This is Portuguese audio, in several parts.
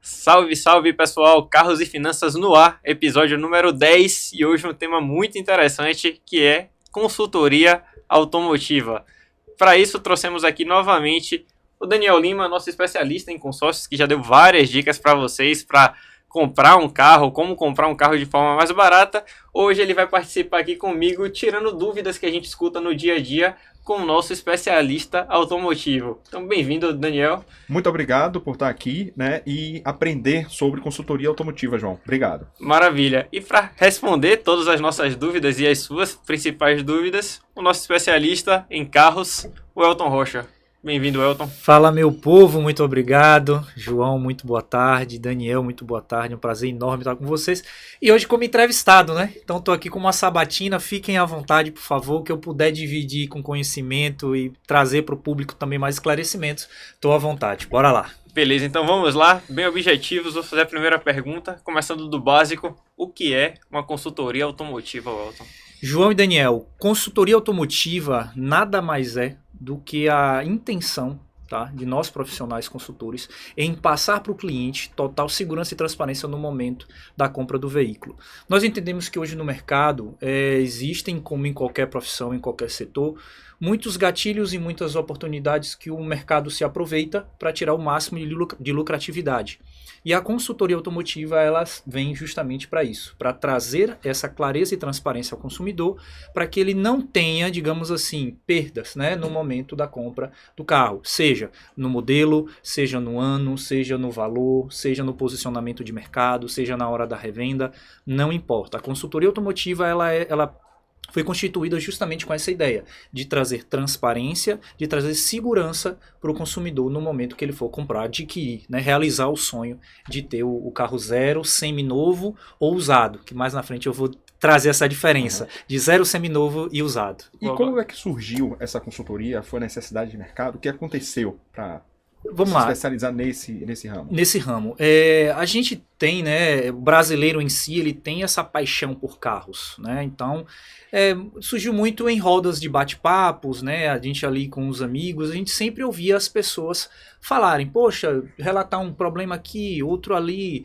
Salve, salve pessoal, Carros e Finanças no ar, episódio número 10 e hoje um tema muito interessante que é consultoria automotiva. Para isso trouxemos aqui novamente o Daniel Lima, nosso especialista em consórcios, que já deu várias dicas para vocês para comprar um carro, como comprar um carro de forma mais barata. Hoje ele vai participar aqui comigo, tirando dúvidas que a gente escuta no dia a dia com o nosso especialista automotivo. Então, bem-vindo, Daniel. Muito obrigado por estar aqui, né, e aprender sobre consultoria automotiva, João. Obrigado. Maravilha. E para responder todas as nossas dúvidas e as suas principais dúvidas, o nosso especialista em carros, o Elton Rocha. Bem-vindo, Elton. Fala, meu povo, muito obrigado. João, muito boa tarde. Daniel, muito boa tarde. Um prazer enorme estar com vocês. E hoje como entrevistado, né? Então estou aqui com uma sabatina. Fiquem à vontade, por favor, que eu puder dividir com conhecimento e trazer para o público também mais esclarecimentos. Estou à vontade. Bora lá. Beleza, então vamos lá. Bem objetivos, vou fazer a primeira pergunta, começando do básico. O que é uma consultoria automotiva, Elton? João e Daniel, consultoria automotiva nada mais é do que a intenção, tá, de nós profissionais consultores em passar para o cliente total segurança e transparência no momento da compra do veículo. Nós entendemos que hoje no mercado existem, como em qualquer profissão, em qualquer setor, muitos gatilhos e muitas oportunidades que o mercado se aproveita para tirar o máximo de lucratividade. E a consultoria automotiva, ela vem justamente para isso, para trazer essa clareza e transparência ao consumidor, para que ele não tenha, digamos assim, perdas, né, no momento da compra do carro, seja no modelo, seja no ano, seja no valor, seja no posicionamento de mercado, seja na hora da revenda, não importa. A consultoria automotiva, ela foi constituída justamente com essa ideia de trazer transparência, de trazer segurança para o consumidor no momento que ele for comprar, adquirir, né, realizar o sonho de ter o carro zero, seminovo ou usado, que mais na frente eu vou trazer essa diferença de zero, seminovo e usado. E como é que surgiu essa consultoria? Foi necessidade de mercado? O que aconteceu para se especializar nesse ramo? Nesse ramo. A gente tem, né, o brasileiro em si, ele tem essa paixão por carros, né, então surgiu muito em rodas de bate-papos, né, a gente ali com os amigos, a gente sempre ouvia as pessoas falarem, poxa, relatar um problema aqui, outro ali,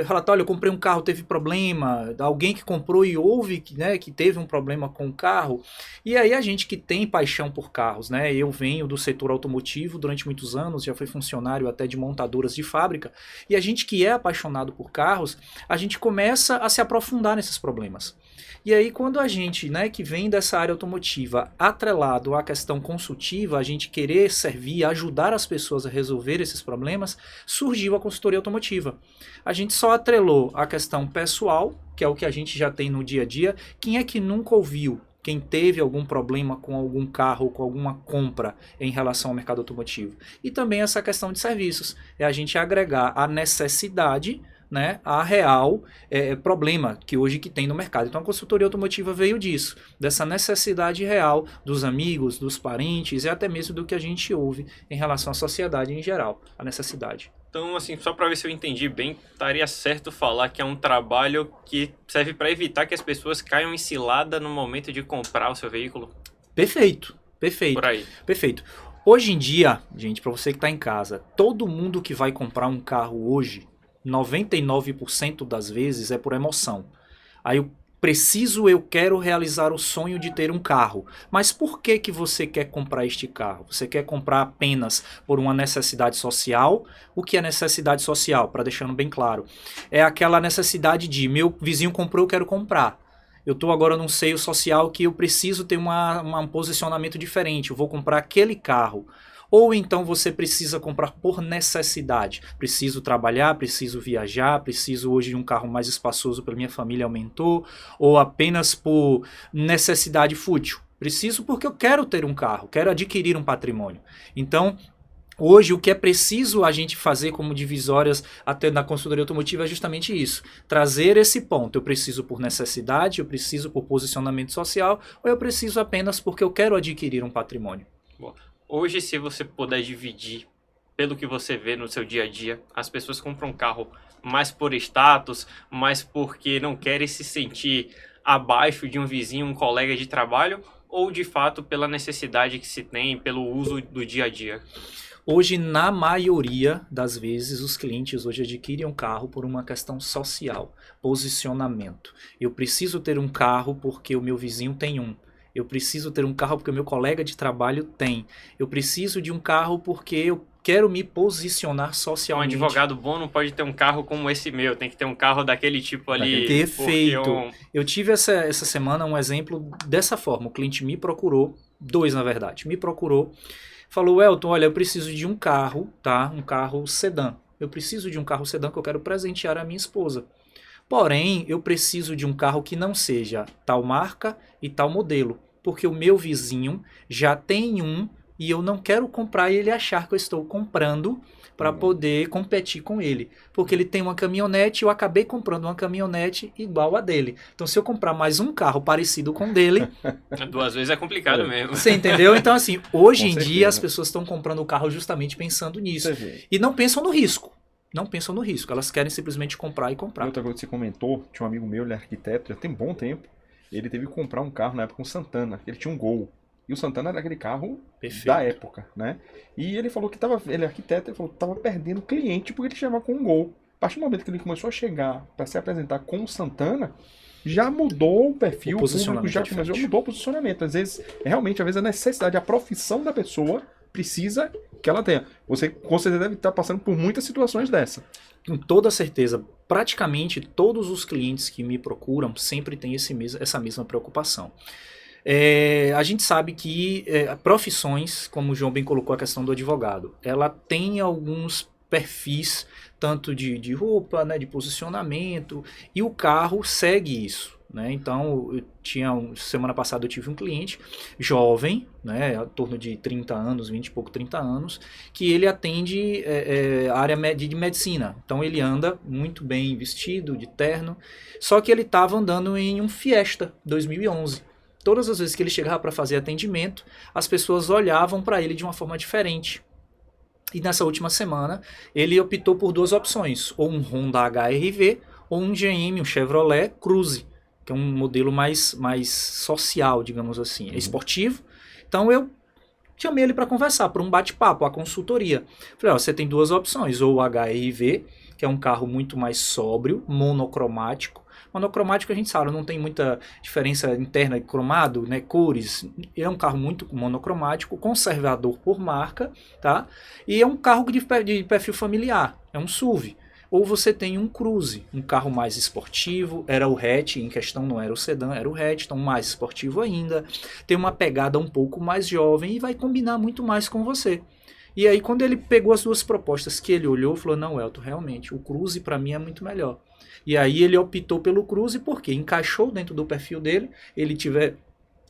relatar, olha, eu comprei um carro, teve problema, alguém que comprou e ouve, né, que teve um problema com o carro, e aí a gente que tem paixão por carros, né, eu venho do setor automotivo durante muitos anos, já fui funcionário até de montadoras de fábrica, e a gente que é apaixonado por carros, a gente começa a se aprofundar nesses problemas. E aí quando a gente, né, que vem dessa área automotiva, atrelado à questão consultiva, a gente querer servir, ajudar as pessoas a resolver esses problemas, surgiu a consultoria automotiva. A gente só atrelou a questão pessoal, que é o que a gente já tem no dia a dia. Quem é que nunca ouviu? Quem teve algum problema com algum carro, com alguma compra em relação ao mercado automotivo. E também essa questão de serviços. É a gente agregar a necessidade, né, a real problema que hoje que tem no mercado. Então a consultoria automotiva veio disso, dessa necessidade real dos amigos, dos parentes e até mesmo do que a gente ouve em relação à sociedade em geral, a necessidade. Então, assim, só para ver se eu entendi bem, estaria certo falar que é um trabalho que serve para evitar que as pessoas caiam em cilada no momento de comprar o seu veículo? Perfeito, perfeito. Por aí. Perfeito. Hoje em dia, gente, para você que está em casa, todo mundo que vai comprar um carro hoje, 99% das vezes é por emoção. Aí eu quero realizar o sonho de ter um carro. Mas por que você quer comprar este carro? Você quer comprar apenas por uma necessidade social? O que é necessidade social? Para deixando bem claro. É aquela necessidade de meu vizinho comprou, eu quero comprar. Eu estou agora num seio social que eu preciso ter um posicionamento diferente. Eu vou comprar aquele carro. Ou então você precisa comprar por necessidade. Preciso trabalhar, preciso viajar, preciso hoje de um carro mais espaçoso para minha família aumentou, ou apenas por necessidade fútil. Preciso porque eu quero ter um carro, quero adquirir um patrimônio. Então, hoje o que é preciso a gente fazer como divisórias até na consultoria automotiva é justamente isso. Trazer esse ponto. Eu preciso por necessidade, eu preciso por posicionamento social, ou eu preciso apenas porque eu quero adquirir um patrimônio. Boa. Hoje, se você puder dividir pelo que você vê no seu dia a dia, as pessoas compram um carro mais por status, mais porque não querem se sentir abaixo de um vizinho, um colega de trabalho, ou de fato pela necessidade que se tem, pelo uso do dia a dia? Hoje, na maioria das vezes, os clientes hoje adquirem um carro por uma questão social, posicionamento. Eu preciso ter um carro porque o meu vizinho tem um. Eu preciso ter um carro porque o meu colega de trabalho tem. Eu preciso de um carro porque eu quero me posicionar socialmente. Um advogado bom não pode ter um carro como esse meu, tem que ter um carro daquele tipo ali. Perfeito. Eu tive essa semana um exemplo dessa forma. O cliente me procurou, dois na verdade, me procurou, falou, Elton, olha, eu preciso de um carro, tá? Um carro sedã. Eu preciso de um carro sedã que eu quero presentear a minha esposa. Porém, eu preciso de um carro que não seja tal marca e tal modelo, porque o meu vizinho já tem um e eu não quero comprar e ele achar que eu estou comprando para poder competir com ele. Porque ele tem uma caminhonete e eu acabei comprando uma caminhonete igual a dele. Então, se eu comprar mais um carro parecido com o dele... 2 vezes é complicado mesmo. Você entendeu? Então, assim, hoje em dia as pessoas estão comprando o carro justamente pensando nisso. E não pensam no risco. Não pensam no risco, elas querem simplesmente comprar e comprar. Outra coisa que você comentou, tinha um amigo meu, ele é arquiteto, já tem um bom tempo, ele teve que comprar um carro na época, um Santana, ele tinha um Gol. E o Santana era aquele carro da época, né? E ele falou que ele é arquiteto, ele falou que estava perdendo cliente porque ele chegava com um Gol. A partir do momento que ele começou a chegar para se apresentar com o Santana, já mudou o perfil, o público já começou, mudou o posicionamento. Às vezes a necessidade, a profissão da pessoa precisa que ela tenha. Você com certeza deve estar passando por muitas situações dessa. Com toda certeza, praticamente todos os clientes que me procuram sempre têm essa mesma preocupação. A gente sabe que profissões, como o João bem colocou a questão do advogado, ela tem alguns perfis, tanto de roupa, né, de posicionamento, e o carro segue isso. Né? Então, semana passada eu tive um cliente jovem, né, em torno de 30 anos, 20 e pouco, 30 anos, que ele atende a área de medicina. Então, ele anda muito bem vestido, de terno, só que ele estava andando em um Fiesta 2011. Todas as vezes que ele chegava para fazer atendimento, as pessoas olhavam para ele de uma forma diferente. E nessa última semana, ele optou por 2 opções, ou um Honda HR-V, ou um GM, um Chevrolet Cruze, que é um modelo mais social, digamos assim, é esportivo. Então eu chamei ele para conversar, para um bate-papo, a consultoria. Falei, você tem 2 opções, ou o HR-V, que é um carro muito mais sóbrio, monocromático. Monocromático a gente sabe, não tem muita diferença interna de cromado, né, cores. É um carro muito monocromático, conservador por marca, tá? E é um carro de perfil familiar, é um SUV. Ou você tem um Cruze, um carro mais esportivo, era o hatch, em questão não era o sedã, era o hatch, então mais esportivo ainda, tem uma pegada um pouco mais jovem e vai combinar muito mais com você. E aí quando ele pegou as 2 propostas que ele olhou, falou, não, Elton, realmente, o Cruze para mim é muito melhor. E aí ele optou pelo Cruze porque encaixou dentro do perfil dele, ele tiver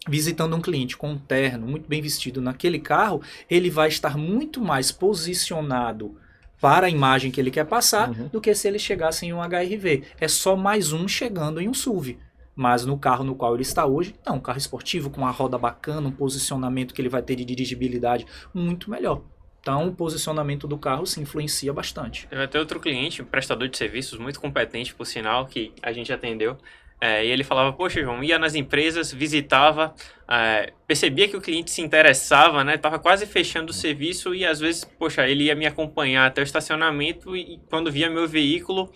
visitando um cliente com um terno, muito bem vestido naquele carro, ele vai estar muito mais posicionado para a imagem que ele quer passar, do que se ele chegasse em um HR-V. É só mais um chegando em um SUV. Mas no carro no qual ele está hoje, não, um carro esportivo com uma roda bacana, um posicionamento que ele vai ter de dirigibilidade muito melhor. Então o posicionamento do carro se influencia bastante. Teve até outro cliente, um prestador de serviços muito competente, por sinal, que a gente atendeu. E ele falava, poxa, João, ia nas empresas, visitava, percebia que o cliente se interessava, né? Tava quase fechando o serviço e às vezes, poxa, ele ia me acompanhar até o estacionamento e quando via meu veículo,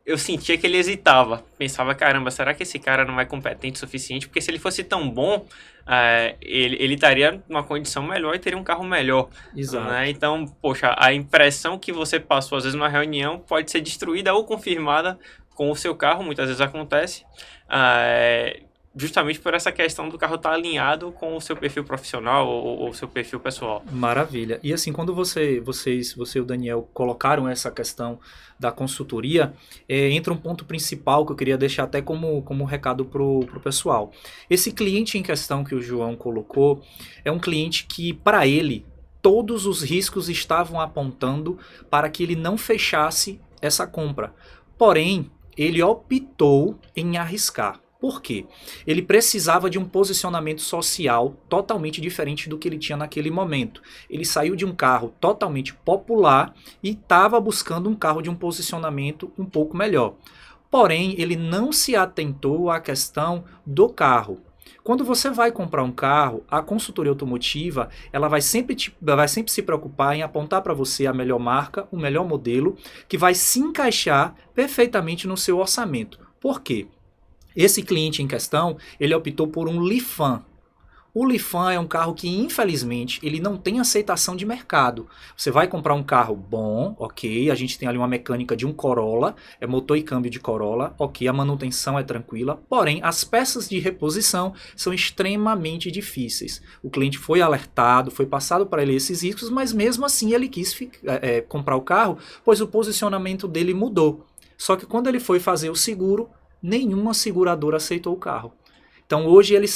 eu sentia que ele hesitava. Pensava, caramba, será que esse cara não é competente o suficiente? Porque se ele fosse tão bom, ele estaria numa condição melhor e teria um carro melhor. Exato. Né? Então, poxa, a impressão que você passou, às vezes, numa reunião, pode ser destruída ou confirmada com o seu carro, muitas vezes acontece, justamente por essa questão do carro estar alinhado com o seu perfil profissional ou o seu perfil pessoal. Maravilha. E assim, quando você e o Daniel colocaram essa questão da consultoria, entra um ponto principal que eu queria deixar até como recado pro pessoal. Esse cliente em questão que o João colocou é um cliente que, para ele, todos os riscos estavam apontando para que ele não fechasse essa compra. Porém, ele optou em arriscar. Por quê? Ele precisava de um posicionamento social totalmente diferente do que ele tinha naquele momento. Ele saiu de um carro totalmente popular e estava buscando um carro de um posicionamento um pouco melhor. Porém, ele não se atentou à questão do carro. Quando você vai comprar um carro, a consultoria automotiva, ela vai sempre se preocupar em apontar para você a melhor marca, o melhor modelo, que vai se encaixar perfeitamente no seu orçamento. Por quê? Esse cliente em questão, ele optou por um Lifan. O Lifan é um carro que, infelizmente, ele não tem aceitação de mercado. Você vai comprar um carro bom, ok, a gente tem ali uma mecânica de um Corolla, é motor e câmbio de Corolla, ok, a manutenção é tranquila, porém, as peças de reposição são extremamente difíceis. O cliente foi alertado, foi passado para ele esses riscos, mas mesmo assim ele quis comprar o carro, pois o posicionamento dele mudou. Só que quando ele foi fazer o seguro, nenhuma seguradora aceitou o carro. Então hoje ele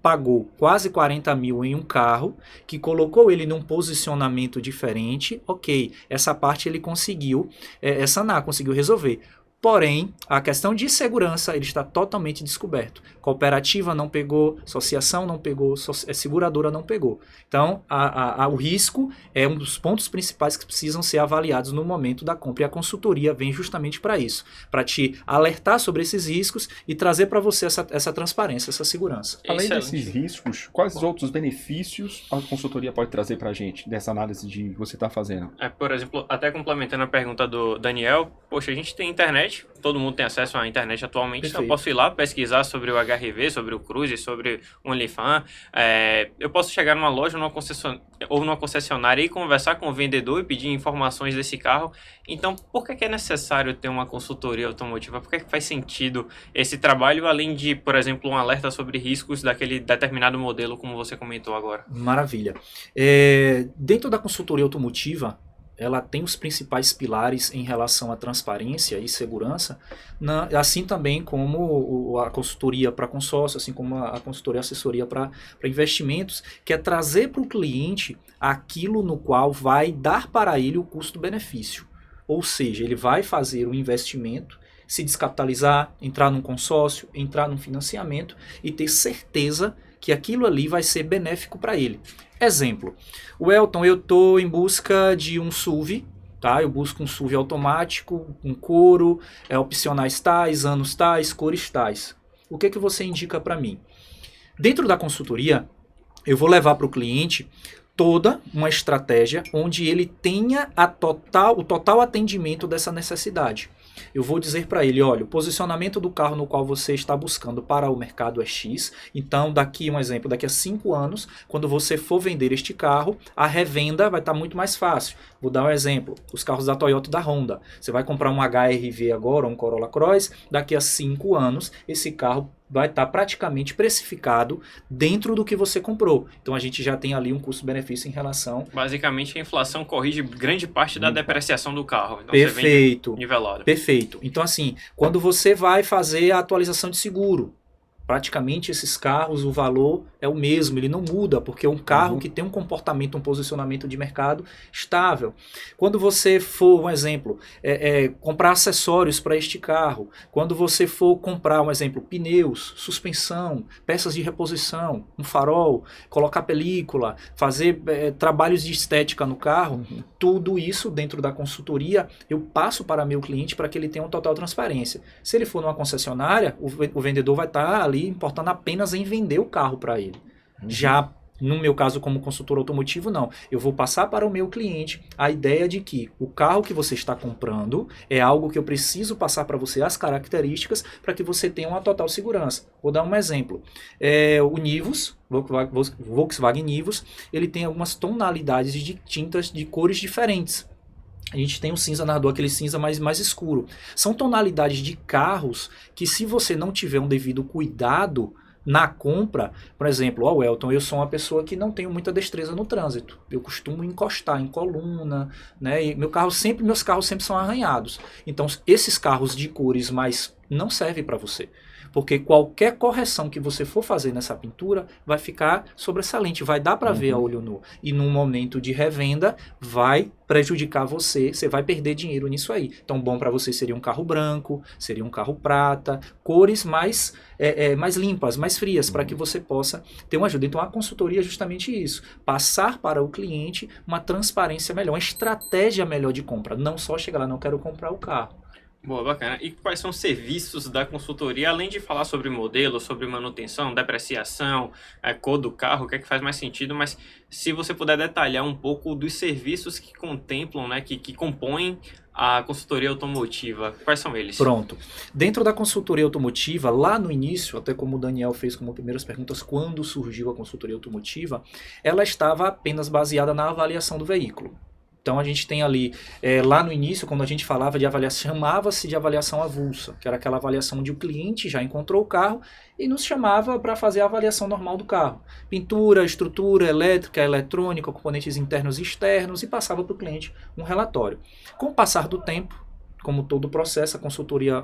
pagou quase 40 mil em um carro, que colocou ele num posicionamento diferente, ok, essa parte ele conseguiu sanar, conseguiu resolver. Porém, a questão de segurança ele está totalmente descoberto. Cooperativa não pegou, associação não pegou, seguradora não pegou. Então, o risco é um dos pontos principais que precisam ser avaliados no momento da compra. E a consultoria vem justamente para isso, para te alertar sobre esses riscos e trazer para você essa transparência, essa segurança. Além desses riscos, quais outros benefícios a consultoria pode trazer para a gente, dessa análise que você está fazendo? Por exemplo, até complementando a pergunta do Daniel, poxa, a gente tem internet, todo mundo tem acesso à internet atualmente, Perfeito. Então eu posso ir lá pesquisar sobre o HRV, sobre o Cruze, sobre o Lifan. Eu posso chegar numa loja ou numa concessionária e conversar com o vendedor e pedir informações desse carro. Então, por que é necessário ter uma consultoria automotiva? Por que faz sentido esse trabalho, além de, por exemplo, um alerta sobre riscos daquele determinado modelo, como você comentou agora? Maravilha. Dentro da consultoria automotiva, ela tem os principais pilares em relação à transparência e segurança, assim também como a consultoria para consórcio, assim como a consultoria assessoria para investimentos, que é trazer para o cliente aquilo no qual vai dar para ele o custo-benefício. Ou seja, ele vai fazer um investimento, se descapitalizar, entrar num consórcio, entrar num financiamento e ter certeza que aquilo ali vai ser benéfico para ele. Exemplo, o Elton, eu estou em busca de um SUV, tá? Eu busco um SUV automático, com couro, opcionais tais, anos tais, cores tais. O que você indica para mim? Dentro da consultoria, eu vou levar para o cliente toda uma estratégia onde ele tenha o total atendimento dessa necessidade. Eu vou dizer para ele, olha, o posicionamento do carro no qual você está buscando para o mercado é X, então daqui a 5 anos, quando você for vender este carro, a revenda vai estar muito mais fácil. Vou dar um exemplo, os carros da Toyota e da Honda. Você vai comprar um HR-V agora, um Corolla Cross, daqui a 5 anos, esse carro vai estar praticamente precificado dentro do que você comprou. Então a gente já tem ali um custo-benefício em relação... Basicamente a inflação corrige grande parte da depreciação do carro. Então Perfeito. Você vende nivelado. Perfeito. Então assim, quando você vai fazer a atualização de seguro, praticamente esses carros, o valor é o mesmo, ele não muda, porque é um carro que tem um comportamento, um posicionamento de mercado estável. Quando você for, um exemplo, comprar acessórios para este carro, quando você for comprar, um exemplo, pneus, suspensão, peças de reposição, um farol, colocar película, fazer trabalhos de estética no carro, tudo isso dentro da consultoria, eu passo para meu cliente para que ele tenha uma total transparência. Se ele for numa concessionária, o vendedor vai estar ali importando apenas em vender o carro para ele. Já no meu caso como consultor automotivo, não. Eu vou passar para o meu cliente a ideia de que o carro que você está comprando é algo que eu preciso passar para você as características para que você tenha uma total segurança. Vou dar um exemplo. O Nivus, Volkswagen Nivus, ele tem algumas tonalidades de tintas de cores diferentes. A gente tem o cinza narrador, aquele cinza mais escuro. São tonalidades de carros que, se você não tiver um devido cuidado na compra, por exemplo, Elton, eu sou uma pessoa que não tenho muita destreza no trânsito. Eu costumo encostar em coluna, né? E meus carros sempre são arranhados. Então, esses carros de cores mais não servem para você. Porque qualquer correção que você for fazer nessa pintura vai ficar sobressalente, vai dar para ver a olho nu. E num momento de revenda vai prejudicar você vai perder dinheiro nisso aí. Então bom para você seria um carro branco, seria um carro prata, cores mais limpas, mais frias, para que você possa ter uma ajuda. Então a consultoria é justamente isso, passar para o cliente uma transparência melhor, uma estratégia melhor de compra, não só chegar lá, não quero comprar o carro. Boa, bacana. E quais são os serviços da consultoria, além de falar sobre modelo, sobre manutenção, depreciação, cor do carro, o que é que faz mais sentido, mas se você puder detalhar um pouco dos serviços que contemplam, né, que compõem a consultoria automotiva, quais são eles? Pronto. Dentro da consultoria automotiva, lá no início, até como o Daniel fez como primeiras perguntas, quando surgiu a consultoria automotiva, ela estava apenas baseada na avaliação do veículo. Então a gente tem ali, lá no início, quando a gente falava de avaliação, chamava-se de avaliação avulsa, que era aquela avaliação onde o cliente já encontrou o carro e nos chamava para fazer a avaliação normal do carro. Pintura, estrutura, elétrica, eletrônica, componentes internos e externos, e passava para o cliente um relatório. Com o passar do tempo, como todo o processo, a consultoria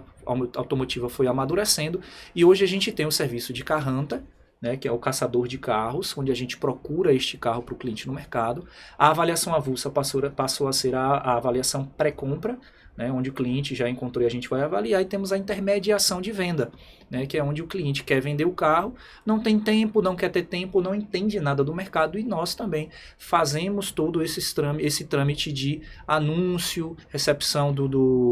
automotiva foi amadurecendo e hoje a gente tem o serviço de Carranta, né, que é o caçador de carros, onde a gente procura este carro para o cliente no mercado. A avaliação avulsa passou a ser a avaliação pré-compra, né, onde o cliente já encontrou e a gente vai avaliar, e temos a intermediação de venda, né, que é onde o cliente quer vender o carro, não tem tempo, não quer ter tempo, não entende nada do mercado, e nós também fazemos todo esse trâmite de anúncio, recepção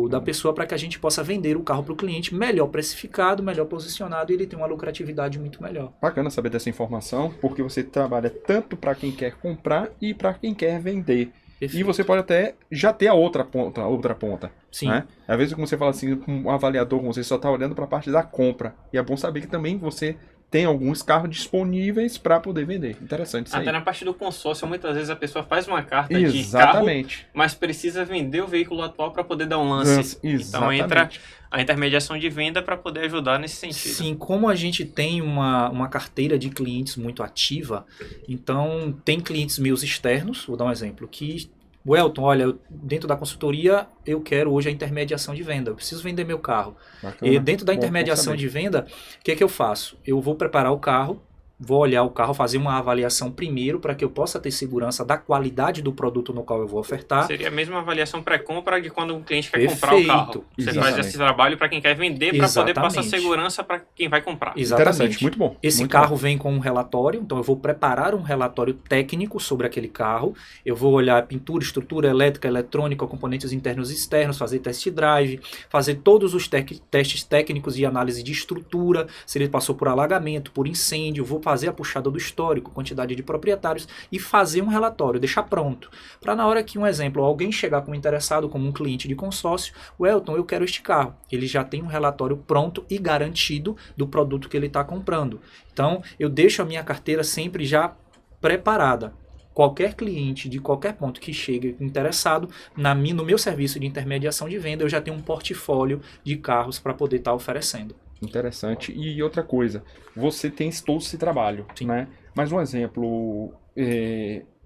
da pessoa, para que a gente possa vender o carro para o cliente melhor precificado, melhor posicionado, e ele tem uma lucratividade muito melhor. Bacana saber dessa informação, porque você trabalha tanto para quem quer comprar e para quem quer vender. Perfeito. E você pode até já ter a outra ponta. Sim. Né? Às vezes, como você fala assim, com um avaliador, você só está olhando para a parte da compra. E é bom saber que também você tem alguns carros disponíveis para poder vender. Interessante isso aí. Até na parte do consórcio, muitas vezes a pessoa faz uma carta Exatamente. de carro, mas precisa vender o veículo atual para poder dar um lance. Então entra a intermediação de venda para poder ajudar nesse sentido. Sim, como a gente tem uma carteira de clientes muito ativa, então tem clientes meus externos, vou dar um exemplo, que o Elton, olha, dentro da consultoria eu quero hoje a intermediação de venda, eu preciso vender meu carro. Bacana. E dentro da intermediação de venda, o que é que eu faço? Eu vou preparar o carro, vou olhar o carro, fazer uma avaliação primeiro para que eu possa ter segurança da qualidade do produto no qual eu vou ofertar. Seria a mesma avaliação pré-compra de quando o cliente quer comprar o carro. Você faz esse trabalho para quem quer vender, para poder passar segurança para quem vai comprar. Exatamente. Muito bom. Esse muito carro bom. vem com um relatório, então eu vou preparar um relatório técnico sobre aquele carro, eu vou olhar pintura, estrutura, elétrica, eletrônica, componentes internos e externos, fazer test drive, fazer todos os testes técnicos e análise de estrutura, se ele passou por alagamento, por incêndio, vou fazer a puxada do histórico, quantidade de proprietários e fazer um relatório, deixar pronto. Para na hora que, um exemplo, alguém chegar como interessado, como um cliente de consórcio, o Elton, eu quero este carro. Ele já tem um relatório pronto e garantido do produto que ele está comprando. Então, eu deixo a minha carteira sempre já preparada. Qualquer cliente de qualquer ponto que chegue interessado, no meu serviço de intermediação de venda, eu já tenho um portfólio de carros para poder estar oferecendo. Interessante. E outra coisa, você tem todo esse trabalho, Sim. né? Mas um exemplo,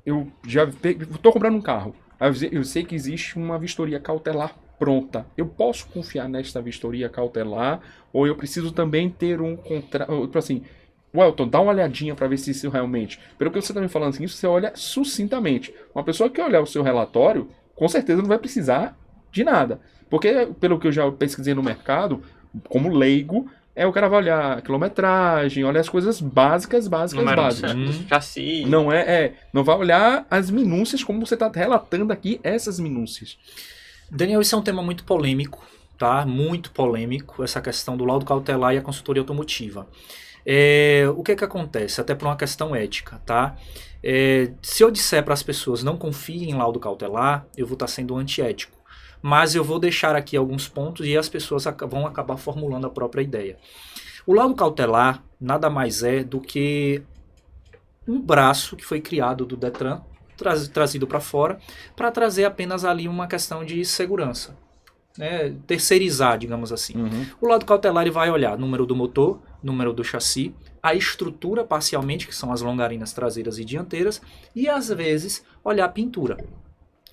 eu já estou comprando um carro, eu sei que existe uma vistoria cautelar pronta. Eu posso confiar nesta vistoria cautelar ou eu preciso também ter um contrato, assim, Welton, dá uma olhadinha para ver se isso realmente... Pelo que você está me falando assim, você olha sucintamente. Uma pessoa que olhar o seu relatório, com certeza não vai precisar de nada. Porque, pelo que eu já pesquisei no mercado, como leigo, o cara vai olhar a quilometragem, olha as coisas básicas. Chassi. Não vai olhar as minúcias como você está relatando aqui, essas minúcias. Daniel, isso é um tema muito polêmico, tá? Muito polêmico, essa questão do laudo cautelar e a consultoria automotiva. O que acontece? Até por uma questão ética, tá? Se eu disser para as pessoas não confiem em laudo cautelar, eu vou estar sendo antiético. Mas eu vou deixar aqui alguns pontos e as pessoas vão acabar formulando a própria ideia. O laudo cautelar nada mais é do que um braço que foi criado do Detran, trazido para fora, para trazer apenas ali uma questão de segurança, né? Terceirizar, digamos assim. Uhum. O laudo cautelar ele vai olhar número do motor, número do chassi, a estrutura parcialmente, que são as longarinas traseiras e dianteiras, e às vezes olhar a pintura.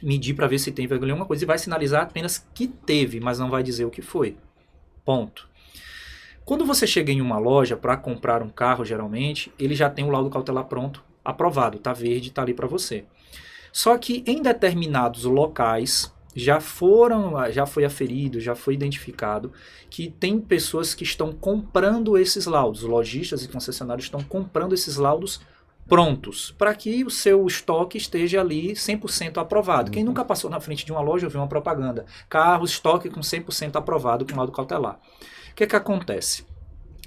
Medir para ver se teve alguma coisa e vai sinalizar apenas que teve, mas não vai dizer o que foi. Ponto. Quando você chega em uma loja para comprar um carro, geralmente, ele já tem o laudo cautelar pronto, aprovado, tá verde, tá ali para você. Só que em determinados locais já foi aferido, já foi identificado que tem pessoas que estão comprando esses laudos, lojistas e concessionários estão comprando esses laudos prontos, para que o seu estoque esteja ali 100% aprovado. Quem nunca passou na frente de uma loja, ouviu uma propaganda, carro, estoque com 100% aprovado com laudo cautelar. O que acontece?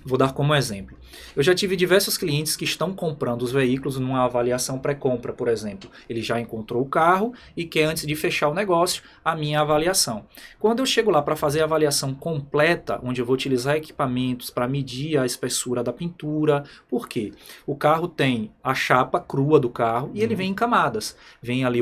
Vou dar como exemplo. Eu já tive diversos clientes que estão comprando os veículos numa avaliação pré-compra, por exemplo. Ele já encontrou o carro e quer, antes de fechar o negócio, a minha avaliação. Quando eu chego lá para fazer a avaliação completa, onde eu vou utilizar equipamentos para medir a espessura da pintura, por quê? O carro tem a chapa crua do carro e ele vem em camadas. Vem ali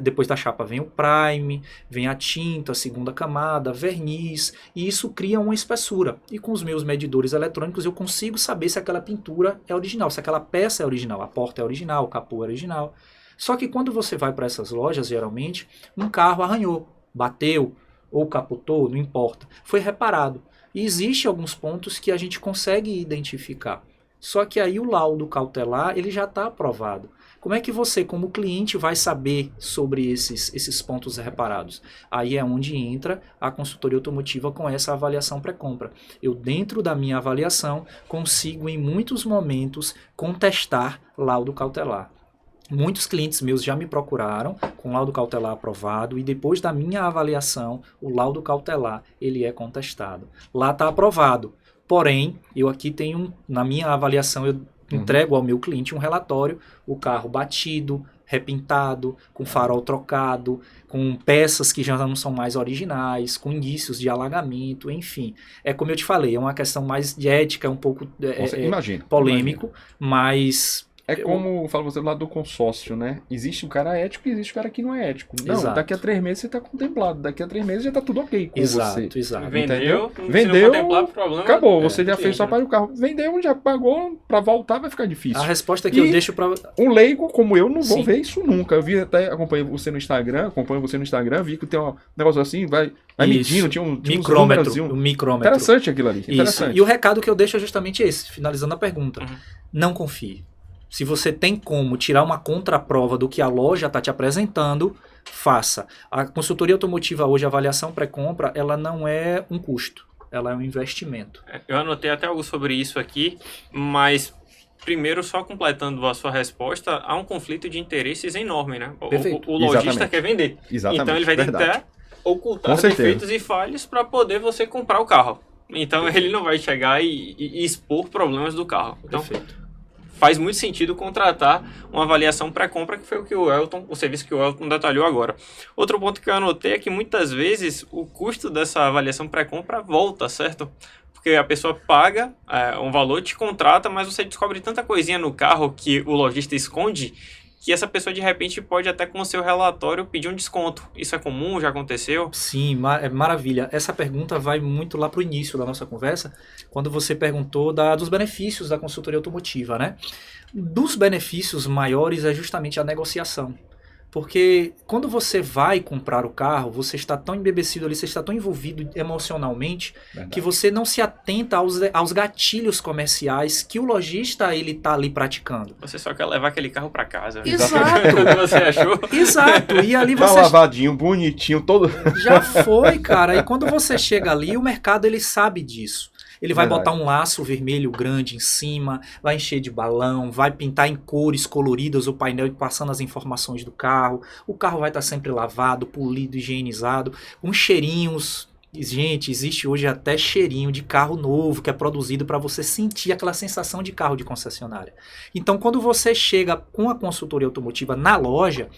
depois da chapa vem o prime, vem a tinta, a segunda camada, verniz, e isso cria uma espessura. E com os meus medidores eletrônicos eu consigo saber se aquela pintura é original, se aquela peça é original, a porta é original, o capô é original. Só que quando você vai para essas lojas, geralmente, um carro arranhou, bateu ou capotou, não importa, foi reparado. E existem alguns pontos que a gente consegue identificar. Só que aí o laudo cautelar ele já está aprovado. Como é que você, como cliente, vai saber sobre esses pontos reparados? Aí é onde entra a consultoria automotiva com essa avaliação pré-compra. Eu, dentro da minha avaliação, consigo, em muitos momentos, contestar laudo cautelar. Muitos clientes meus já me procuraram com laudo cautelar aprovado e depois da minha avaliação, o laudo cautelar ele é contestado. Lá está aprovado. Porém, eu aqui tenho, na minha avaliação, eu entrego ao meu cliente um relatório, o carro batido, repintado, com farol trocado, com peças que já não são mais originais, com indícios de alagamento, enfim. É como eu te falei, é uma questão mais de ética, um pouco polêmico, mas... É como fala você do lado do consórcio, né? Existe o cara ético e existe o cara que não é ético. Não, Exato. Daqui a 3 meses você tá contemplado. Daqui a 3 meses já tá tudo ok com você. Exato. Vendeu, problema, acabou. Você já fez só para o carro. Vendeu, já pagou, para voltar vai ficar difícil. A resposta que eu deixo para... Um leigo como eu não vou ver isso nunca. Eu vi até, acompanho você no Instagram, vi que tem um negócio assim, vai medindo, tinha um micrômetro. Interessante aquilo ali. Interessante. E o recado que eu deixo é justamente esse, finalizando a pergunta. Não confie. Se você tem como tirar uma contraprova do que a loja está te apresentando, faça. A consultoria automotiva hoje, a avaliação pré-compra, ela não é um custo, ela é um investimento. Eu anotei até algo sobre isso aqui, mas primeiro, só completando a sua resposta, há um conflito de interesses enorme, né? O lojista quer vender. Exatamente. Então ele vai tentar ocultar defeitos e falhas para poder você comprar o carro. Então ele não vai chegar e expor problemas do carro. Então, faz muito sentido contratar uma avaliação pré-compra, que foi o serviço que o Elton detalhou agora. Outro ponto que eu anotei é que muitas vezes o custo dessa avaliação pré-compra volta, certo? Porque a pessoa paga um valor, te contrata, mas você descobre tanta coisinha no carro que o lojista esconde, que essa pessoa de repente pode até com o seu relatório pedir um desconto. Isso é comum? Já aconteceu? Sim, maravilha. Essa pergunta vai muito lá para o início da nossa conversa, quando você perguntou dos benefícios da consultoria automotiva, né? Dos benefícios maiores é justamente a negociação. Porque quando você vai comprar o carro, você está tão embebecido ali, você está tão envolvido emocionalmente, que você não se atenta aos gatilhos comerciais que o lojista ele está ali praticando. Você só quer levar aquele carro para casa. Exato. O que você achou? Exato. E ali tá você... lavadinho, bonitinho, todo... Já foi, cara. E quando você chega ali, o mercado ele sabe disso. Ele vai botar um laço vermelho grande em cima, vai encher de balão, vai pintar em cores coloridas o painel passando as informações do carro. O carro vai estar sempre lavado, polido, higienizado, com cheirinhos. Gente, existe hoje até cheirinho de carro novo que é produzido para você sentir aquela sensação de carro de concessionária. Então, quando você chega com a consultoria automotiva na loja...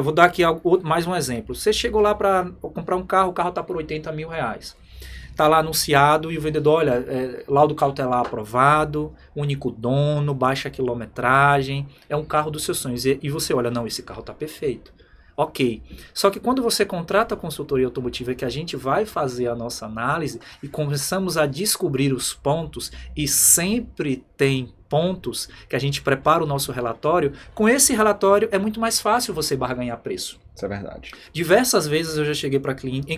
vou dar aqui mais um exemplo. Você chegou lá para comprar um carro, o carro está por R$80 mil. Está lá anunciado e o vendedor, olha, laudo cautelar aprovado, único dono, baixa quilometragem, é um carro dos seus sonhos. E você olha, não, esse carro está perfeito. Ok. Só que quando você contrata a consultoria automotiva, que a gente vai fazer a nossa análise e começamos a descobrir os pontos, e sempre tem pontos que a gente prepara o nosso relatório, com esse relatório é muito mais fácil você barganhar preço. Isso é verdade. Diversas vezes eu já cheguei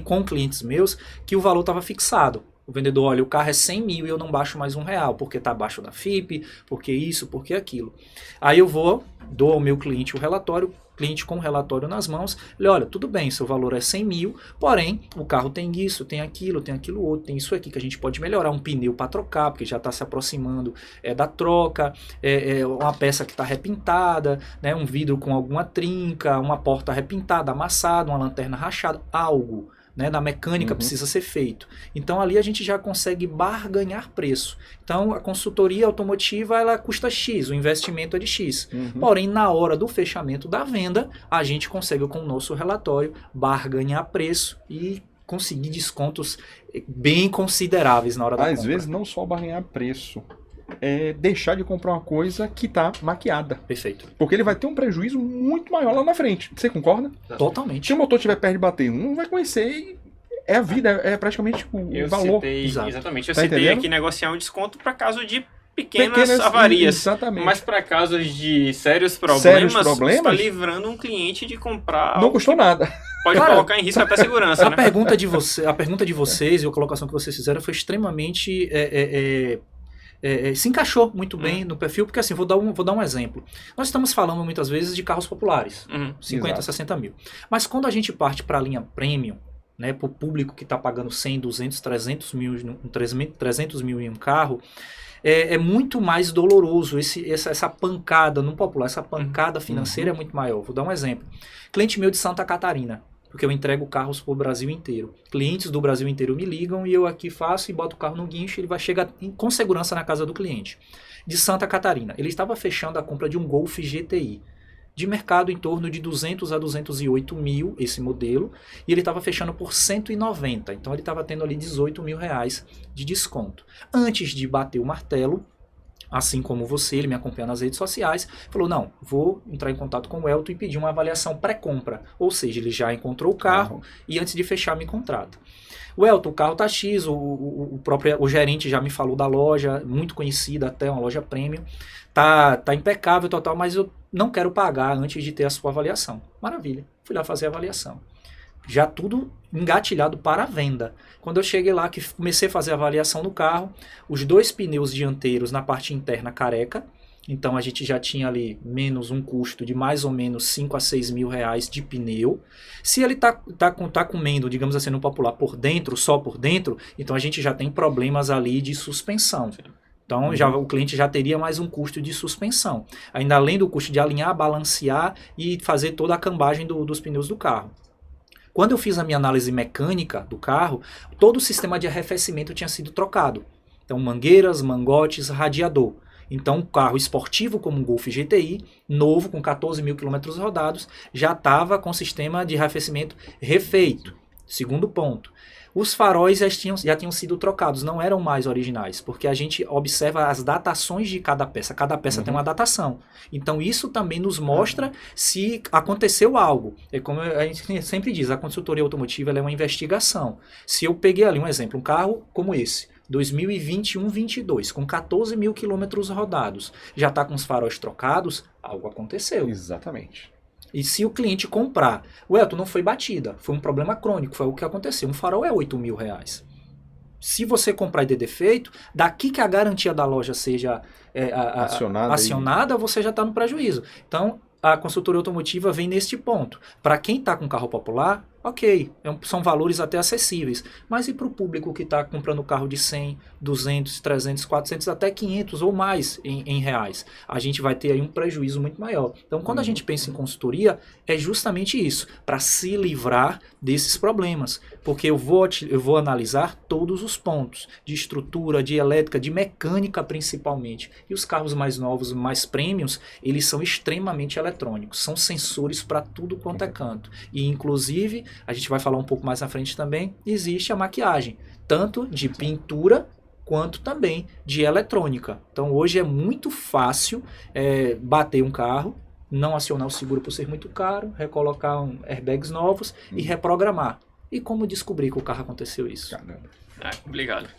com clientes meus que o valor estava fixado. O vendedor, olha, o carro é 100 mil e eu não baixo mais R$1, porque está abaixo da FIP, porque isso, porque aquilo. Aí eu dou ao meu cliente o relatório, cliente com o relatório nas mãos, ele, olha, tudo bem, seu valor é 100 mil, porém, o carro tem isso, tem aquilo outro, tem isso aqui que a gente pode melhorar, um pneu para trocar, porque já está se aproximando da troca, uma peça que está repintada, né, um vidro com alguma trinca, uma porta repintada, amassada, uma lanterna rachada, algo, né, da mecânica precisa ser feito. Então ali a gente já consegue barganhar preço. Então a consultoria automotiva ela custa X, o investimento é de X. Porém, na hora do fechamento da venda, a gente consegue com o nosso relatório barganhar preço e conseguir descontos bem consideráveis na hora da compra. Às vezes não só barganhar preço, é deixar de comprar uma coisa que está maquiada. Perfeito. Porque ele vai ter um prejuízo muito maior lá na frente. Você concorda? Totalmente. Se o motor estiver perto de bater, não vai conhecer. É a vida, é praticamente o valor. Exatamente. Eu Tá citei entendendo? aqui negociar um desconto para caso de pequenas avarias. Exatamente. Mas para casos de sérios problemas, você está livrando um cliente de comprar. Não custou nada. Pode colocar em risco até a segurança. A pergunta de vocês e a colocação que vocês fizeram foi extremamente. Se encaixou muito bem no perfil, porque assim, vou dar um exemplo. Nós estamos falando muitas vezes de carros populares, 50, Exato. 60 mil. Mas quando a gente parte para a linha premium, né, para o público que está pagando 100, 200, 300 mil em um carro, é muito mais doloroso essa pancada no popular, essa pancada financeira é muito maior. Vou dar um exemplo. Cliente meu de Santa Catarina, porque eu entrego carros para o Brasil inteiro. Clientes do Brasil inteiro me ligam e eu aqui faço e boto o carro no guincho e ele vai chegar com segurança na casa do cliente. De Santa Catarina, ele estava fechando a compra de um Golf GTI. De mercado em torno de 200 a 208 mil, esse modelo, e ele estava fechando por 190, então ele estava tendo ali 18 mil reais de desconto. Antes de bater o martelo, assim como você, ele me acompanha nas redes sociais, falou, não, vou entrar em contato com o Elton e pedir uma avaliação pré-compra, ou seja, ele já encontrou o carro e antes de fechar me contrata. O Elton, o carro tá X, o gerente já me falou da loja, muito conhecida até, uma loja premium, tá impecável total, mas eu não quero pagar antes de ter a sua avaliação. Maravilha, fui lá fazer a avaliação. Já tudo engatilhado para a venda. Quando eu cheguei lá, que comecei a fazer a avaliação no carro, os 2 pneus dianteiros na parte interna careca, então a gente já tinha ali menos um custo de mais ou menos 5 a 6 mil reais de pneu. Se ele tá comendo, digamos assim, no popular, por dentro, só por dentro, então a gente já tem problemas ali de suspensão. Então o cliente já teria mais um custo de suspensão. Ainda além do custo de alinhar, balancear e fazer toda a cambagem dos pneus do carro. Quando eu fiz a minha análise mecânica do carro, todo o sistema de arrefecimento tinha sido trocado. Então mangueiras, mangotes, radiador. Então um carro esportivo como um Golf GTI, novo, com 14 mil quilômetros rodados, já estava com o sistema de arrefecimento refeito. Segundo ponto. Os faróis já tinham sido trocados, não eram mais originais, porque a gente observa as datações de cada peça. Cada peça tem uma datação. Então isso também nos mostra se aconteceu algo. É como a gente sempre diz, a consultoria automotiva ela é uma investigação. Se eu peguei ali um exemplo, um carro como esse, 2021-22, com 14 mil quilômetros rodados, já está com os faróis trocados, algo aconteceu. Exatamente. E se o cliente comprar, o Elton, não foi batida, foi um problema crônico, foi o que aconteceu. Um farol é 8 mil reais. Se você comprar e der defeito, daqui que a garantia da loja seja acionada, você já está no prejuízo. Então, a consultoria automotiva vem neste ponto. Para quem está com carro popular, ok, são valores até acessíveis. Mas e para o público que está comprando carro de 100, 200, 300, 400, até 500 ou mais em reais? A gente vai ter aí um prejuízo muito maior. Então, quando a gente pensa em consultoria, é justamente isso, para se livrar desses problemas. Porque eu vou analisar todos os pontos, de estrutura, de elétrica, de mecânica principalmente. E os carros mais novos, mais premiums, eles são extremamente eletrônicos, são sensores para tudo quanto é canto. E, inclusive, a gente vai falar um pouco mais na frente também, existe a maquiagem, tanto de pintura quanto também de eletrônica. Então hoje é muito fácil bater um carro, não acionar o seguro por ser muito caro, recolocar airbags novos e reprogramar. E como descobrir que o carro aconteceu isso? Caramba. Obrigado.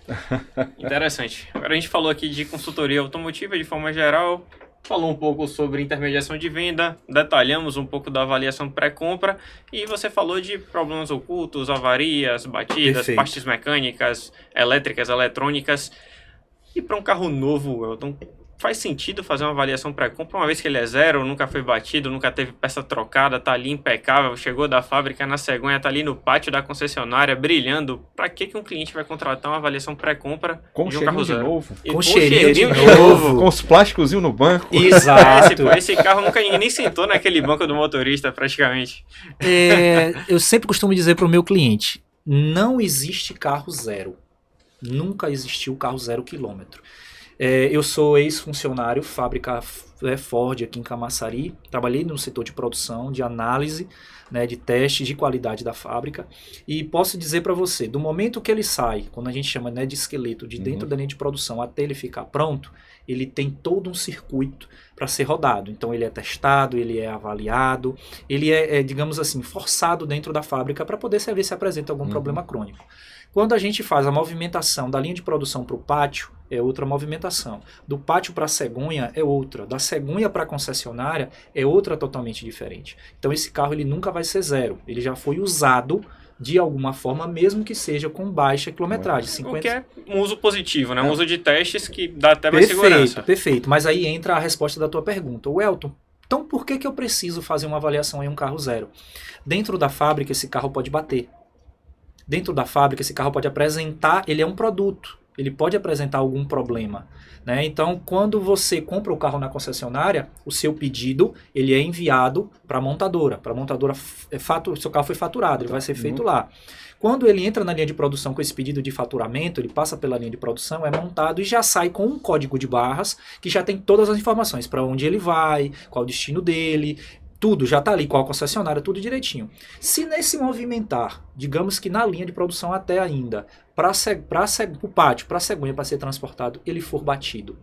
Interessante. Agora a gente falou aqui de consultoria automotiva de forma geral. falou um pouco sobre intermediação de venda, detalhamos um pouco da avaliação pré-compra e você falou de problemas ocultos, avarias, batidas, Perfeito. partes mecânicas, elétricas, eletrônicas. E para um carro novo, Elton, faz sentido fazer uma avaliação pré-compra, uma vez que ele é zero, nunca foi batido, nunca teve peça trocada, tá ali impecável, chegou da fábrica na cegonha, tá ali no pátio da concessionária, brilhando. Para que um cliente vai contratar uma avaliação pré-compra Com de um carro cheirinho de zero? novo. E Com cheirinho de novo. novo. Com os plásticos no banco. Exato. Esse carro nunca ninguém nem sentou naquele banco do motorista, praticamente. Eu sempre costumo dizer para o meu cliente, não existe carro zero. Nunca existiu carro 0 quilômetro. Eu sou ex-funcionário, fábrica Ford aqui em Camaçari. Trabalhei no setor de produção, de análise, né, de teste de qualidade da fábrica. E posso dizer para você, do momento que ele sai, quando a gente chama, né, de esqueleto, de dentro da linha de produção até ele ficar pronto, ele tem todo um circuito para ser rodado. Então ele é testado, ele é avaliado, ele digamos assim, forçado dentro da fábrica para poder saber se apresenta algum problema crônico. Quando a gente faz a movimentação da linha de produção para o pátio, é outra movimentação. Do pátio para a cegonha é outra. Da cegonha para a concessionária é outra totalmente diferente. Então esse carro ele nunca vai ser zero. Ele já foi usado de alguma forma, mesmo que seja com baixa quilometragem. 50... O que é um uso positivo, né? Um uso de testes que dá até mais segurança. Perfeito. Mas aí entra a resposta da tua pergunta. Elton, então por que eu preciso fazer uma avaliação em um carro zero? Dentro da fábrica esse carro pode bater. Dentro da fábrica, esse carro pode apresentar, ele é um produto, ele pode apresentar algum problema, né? Então, quando você compra o carro na concessionária, o seu pedido, ele é enviado para a montadora, o seu carro foi faturado, ele vai ser feito lá. Quando ele entra na linha de produção com esse pedido de faturamento, ele passa pela linha de produção, é montado e já sai com um código de barras que já tem todas as informações, para onde ele vai, qual o destino dele, tudo já está ali, qual concessionária, tudo direitinho. Se nesse movimentar, digamos que na linha de produção até ainda, para o pátio, para a cegonha, para ser transportado, ele for batido,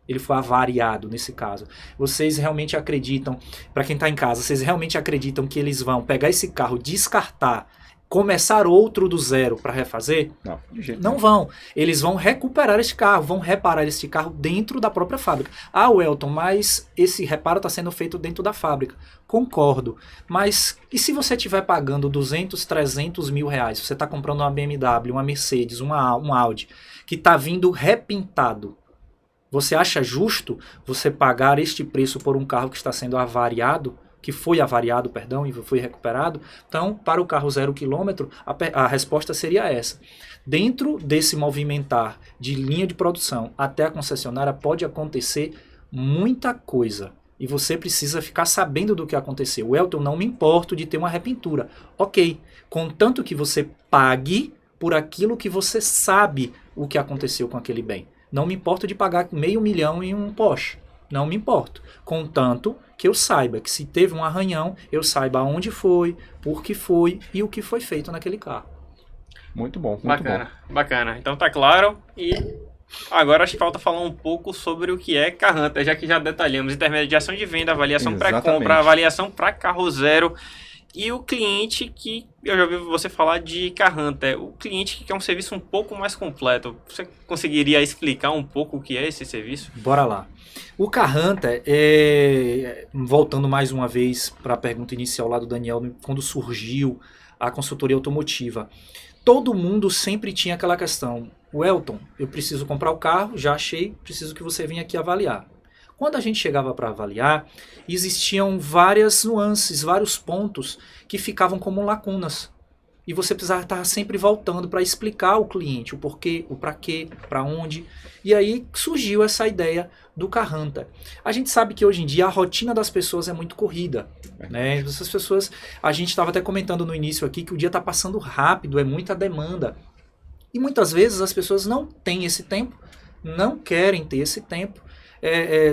ele for avariado nesse caso, vocês realmente acreditam, para quem está em casa, vocês realmente acreditam que eles vão pegar esse carro, descartar, começar outro do zero para refazer? Não, de jeito não nenhum. vão. Eles vão recuperar este carro, vão reparar este carro dentro da própria fábrica. Ah, Elton, mas esse reparo está sendo feito dentro da fábrica. Concordo. Mas e se você estiver pagando 200, 300 mil reais? Você está comprando uma BMW, uma Mercedes, um Audi, que está vindo repintado. Você acha justo você pagar este preço por um carro que está sendo avariado? Que foi avariado, perdão, e foi recuperado? Então, para o carro 0 km, a resposta seria essa. Dentro desse movimentar de linha de produção até a concessionária pode acontecer muita coisa. E você precisa ficar sabendo do que aconteceu. Elton, não me importo de ter uma repintura. Ok, contanto que você pague por aquilo que você sabe o que aconteceu com aquele bem. Não me importo de pagar R$500 mil em um Porsche. Não me importo. Contanto que eu saiba que se teve um arranhão, eu saiba onde foi, por que foi e o que foi feito naquele carro. Muito bom, muito Bacana, bom. bacana. Então tá claro. E agora acho que falta falar um pouco sobre o que é Car Hunter, já que já detalhamos intermediação de venda, avaliação pré-compra, avaliação para carro zero. E o cliente que, eu já ouvi você falar de Car Hunter, o cliente que quer um serviço um pouco mais completo. Você conseguiria explicar um pouco o que é esse serviço? Bora lá. O Car Hunter, voltando mais uma vez para a pergunta inicial lá do Daniel, quando surgiu a consultoria automotiva, todo mundo sempre tinha aquela questão, Elton, eu preciso comprar o carro, já achei, preciso que você venha aqui avaliar. Quando a gente chegava para avaliar, existiam várias nuances, vários pontos que ficavam como lacunas. E você precisava estar sempre voltando para explicar ao cliente o porquê, o para quê, para onde. E aí surgiu essa ideia do Car Hunter. A gente sabe que hoje em dia a rotina das pessoas é muito corrida, né? Essas pessoas, a gente estava até comentando no início aqui que o dia está passando rápido, é muita demanda. E muitas vezes as pessoas não têm esse tempo, não querem ter esse tempo,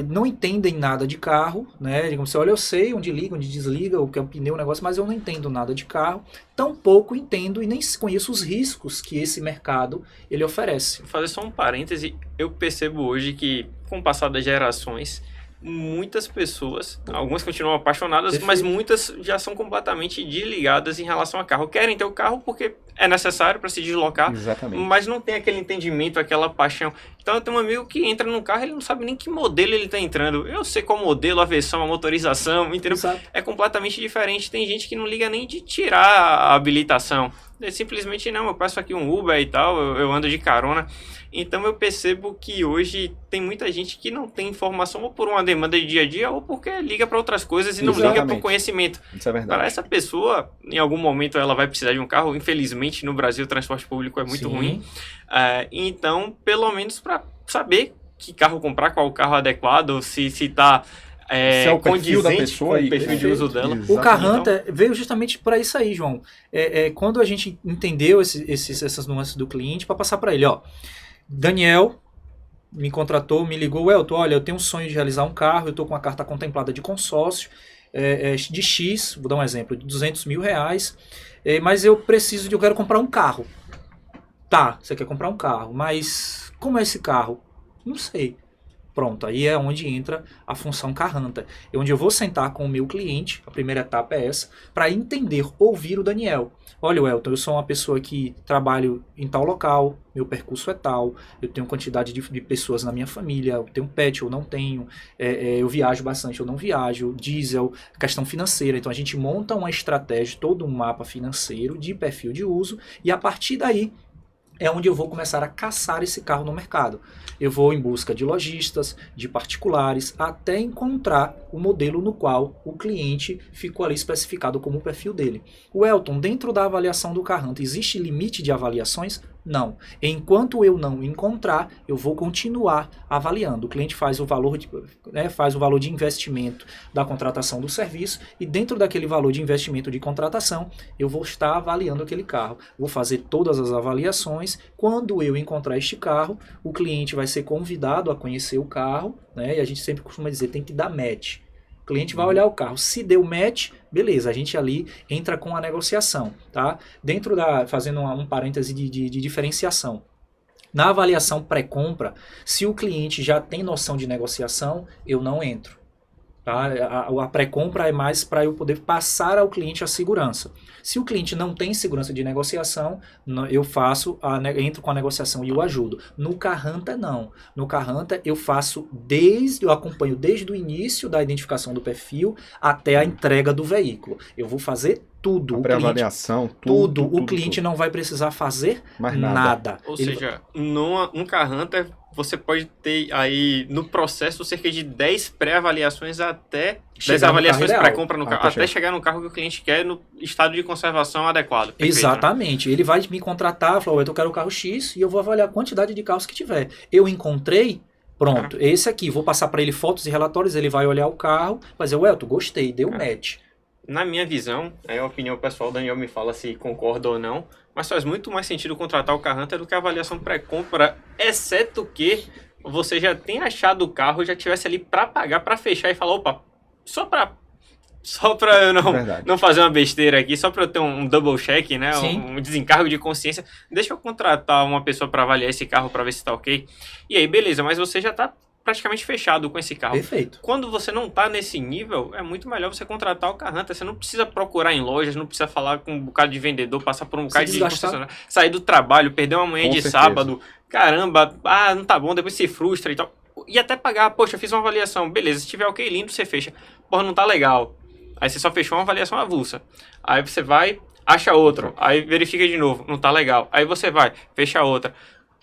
não entendem nada de carro, né? Digamos assim, olha, eu sei onde liga, onde desliga, o que é um pneu, o negócio, mas eu não entendo nada de carro, tampouco entendo e nem conheço os riscos que esse mercado ele oferece. Vou fazer só um parêntese, eu percebo hoje que com o passar das gerações, muitas pessoas, algumas continuam apaixonadas, Perfeito. mas muitas já são completamente desligadas em relação a carro. Querem ter o carro porque é necessário para se deslocar, Exatamente. mas não tem aquele entendimento, aquela paixão. Então eu tenho um amigo que entra num carro, ele não sabe nem que modelo ele está entrando. Eu sei qual modelo, a versão, a motorização, entendeu? Exato. É completamente diferente. Tem gente que não liga nem de tirar a habilitação. É simplesmente, não, eu peço aqui um Uber e tal, eu ando de carona. Então eu percebo que hoje tem muita gente que não tem informação ou por uma demanda de dia a dia ou porque liga para outras coisas e não liga para o Exatamente. conhecimento. Isso é verdade. Para essa pessoa, em algum momento ela vai precisar de um carro. Infelizmente no Brasil o transporte público é muito Sim. ruim. Então, pelo menos para saber que carro comprar, qual carro adequado, se está Se é o perfil da condizente pessoa com o aí, perfil de uso dela. Exatamente. O Carranter veio justamente para isso aí, João. Quando a gente entendeu essas nuances do cliente, para passar para ele, ó, Daniel me contratou, me ligou, Elton, olha, eu tenho um sonho de realizar um carro, eu estou com a carta contemplada de consórcio, de X, vou dar um exemplo, de R$200 mil, mas eu quero comprar um carro. Tá, você quer comprar um carro, mas como é esse carro? Não sei. Pronto, aí é onde entra a função Carranter. É onde eu vou sentar com o meu cliente, a primeira etapa é essa, para entender, ouvir o Daniel. Olha, Welton, eu sou uma pessoa que trabalho em tal local, meu percurso é tal, eu tenho quantidade de pessoas na minha família, eu tenho pet, eu não tenho, eu viajo bastante, eu não viajo, diesel, questão financeira. Então a gente monta uma estratégia, todo um mapa financeiro de perfil de uso, e a partir daí é onde eu vou começar a caçar esse carro no mercado. Eu vou em busca de lojistas, de particulares, até encontrar o modelo no qual o cliente ficou ali especificado como o perfil dele. O Elton, dentro da avaliação do Carranter, existe limite de avaliações? Não. Enquanto eu não encontrar, eu vou continuar avaliando. O cliente faz o valor de investimento da contratação do serviço e dentro daquele valor de investimento de contratação, eu vou estar avaliando aquele carro. Vou fazer todas as avaliações. Quando eu encontrar este carro, o cliente vai ser convidado a conhecer o carro, né? E a gente sempre costuma dizer, tem que dar match. O cliente vai olhar o carro, se deu match, beleza, a gente ali entra com a negociação, tá? Fazendo um parêntese de diferenciação. Na avaliação pré-compra, se o cliente já tem noção de negociação, eu não entro. Tá? A pré-compra é mais para eu poder passar ao cliente a segurança. Se o cliente não tem segurança de negociação, eu entro com a negociação e o ajudo. No Carranter, não. No Carranter, eu acompanho desde o início da identificação do perfil até a entrega do veículo. Eu vou fazer tudo. A pré-avaliação, tudo. O cliente não vai precisar fazer mais nada. Ou seja, num Carranter, você pode ter aí no processo cerca de 10 pré-avaliações até 10 avaliações pré-compra no carro, até chegar no carro que o cliente quer no estado de conservação adequado. Perfeito, exatamente. Né? Ele vai me contratar, falar, eu quero o carro X e eu vou avaliar a quantidade de carros que tiver. Eu encontrei, pronto, esse aqui, vou passar para ele fotos e relatórios, ele vai olhar o carro, vai dizer, Elton, gostei, deu match. Na minha visão, é a opinião pessoal, o Daniel me fala se concorda ou não, mas faz muito mais sentido contratar o Carranter do que a avaliação pré-compra, exceto que você já tenha achado o carro, já tivesse ali para pagar, para fechar e falar, opa, só para eu não fazer uma besteira aqui, só para eu ter um double check, né, um desencargo de consciência, deixa eu contratar uma pessoa para avaliar esse carro para ver se está ok. E aí, beleza, mas você já está praticamente fechado com esse carro. Perfeito. Quando você não está nesse nível, é muito melhor você contratar o Carranter. Você não precisa procurar em lojas, não precisa falar com um bocado de vendedor, passar por um bocado de concessionário, sair do trabalho, perder uma manhã de sábado, caramba, não tá bom, depois se frustra e tal. E até pagar, poxa, eu fiz uma avaliação, beleza, se tiver ok, lindo, você fecha. Porra, não tá legal. Aí você só fechou uma avaliação avulsa. Aí você vai, acha outro, aí verifica de novo, não tá legal. Aí você vai, fecha outra.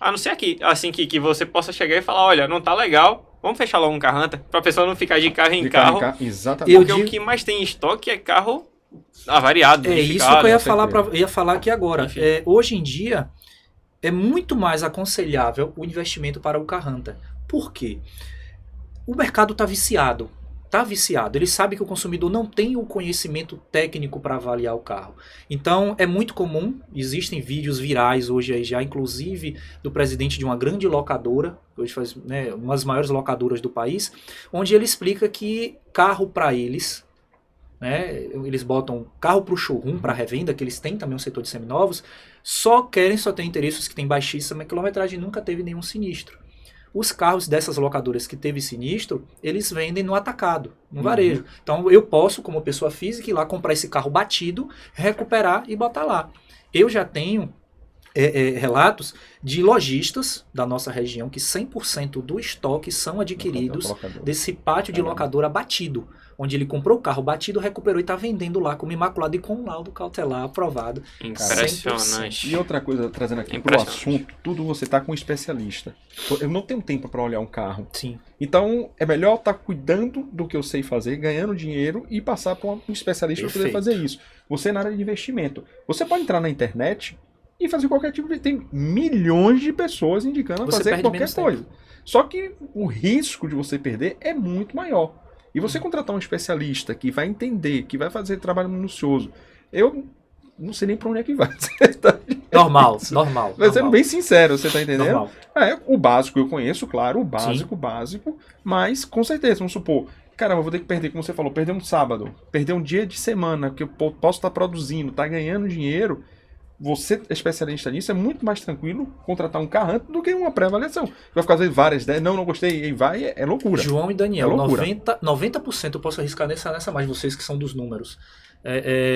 A não ser aqui, assim que você possa chegar e falar, olha, não tá legal, vamos fechar logo um Carranter, pra pessoa não ficar de carro em carro. Exatamente. Porque o que mais tem em estoque é carro avariado. É isso que eu ia falar aqui agora. Hoje em dia, é muito mais aconselhável o investimento para o Carranter. Por quê? O mercado está viciado. Ele sabe que o consumidor não tem o conhecimento técnico para avaliar o carro. Então é muito comum, existem vídeos virais hoje aí já, inclusive do presidente de uma grande locadora, hoje faz uma das maiores locadoras do país, onde ele explica que carro para eles, eles botam carro para o showroom, para revenda, que eles têm também um setor de seminovos, só tem interesses que têm baixíssima quilometragem e nunca teve nenhum sinistro. os carros dessas locadoras que teve sinistro, eles vendem no atacado, no varejo. Então eu posso, como pessoa física, ir lá comprar esse carro batido, recuperar e botar lá. Eu já tenho relatos de lojistas da nossa região que 100% do estoque são adquiridos desse pátio de locadora batido, onde ele comprou o carro batido, recuperou e está vendendo lá como imaculado e com um laudo cautelar aprovado. Impressionante. 100%. E outra coisa, trazendo aqui pro assunto, tudo você tá com um especialista. Eu não tenho tempo para olhar um carro. Sim. Então, é melhor estar cuidando do que eu sei fazer, ganhando dinheiro e passar para um especialista para poder fazer isso. Você na área de investimento. Você pode entrar na internet e fazer qualquer tipo de... Tem milhões de pessoas indicando a fazer qualquer coisa. Só que o risco de você perder é muito maior. E você contratar um especialista que vai entender, que vai fazer trabalho minucioso, eu não sei nem pra onde é que vai. Normal. Mas sendo bem sincero, você tá entendendo? Normal. O básico eu conheço, claro, o básico, mas com certeza, vamos supor, caramba, eu vou ter que perder, como você falou, perder um sábado, perder um dia de semana, que eu posso estar produzindo, tá ganhando dinheiro. Você é especialista nisso, é muito mais tranquilo contratar um carro antes do que uma pré-avaliação. Vai ficar fazendo várias ideias, não gostei, e vai, é loucura. João e Daniel, 90% eu posso arriscar nessa mais, vocês que são dos números.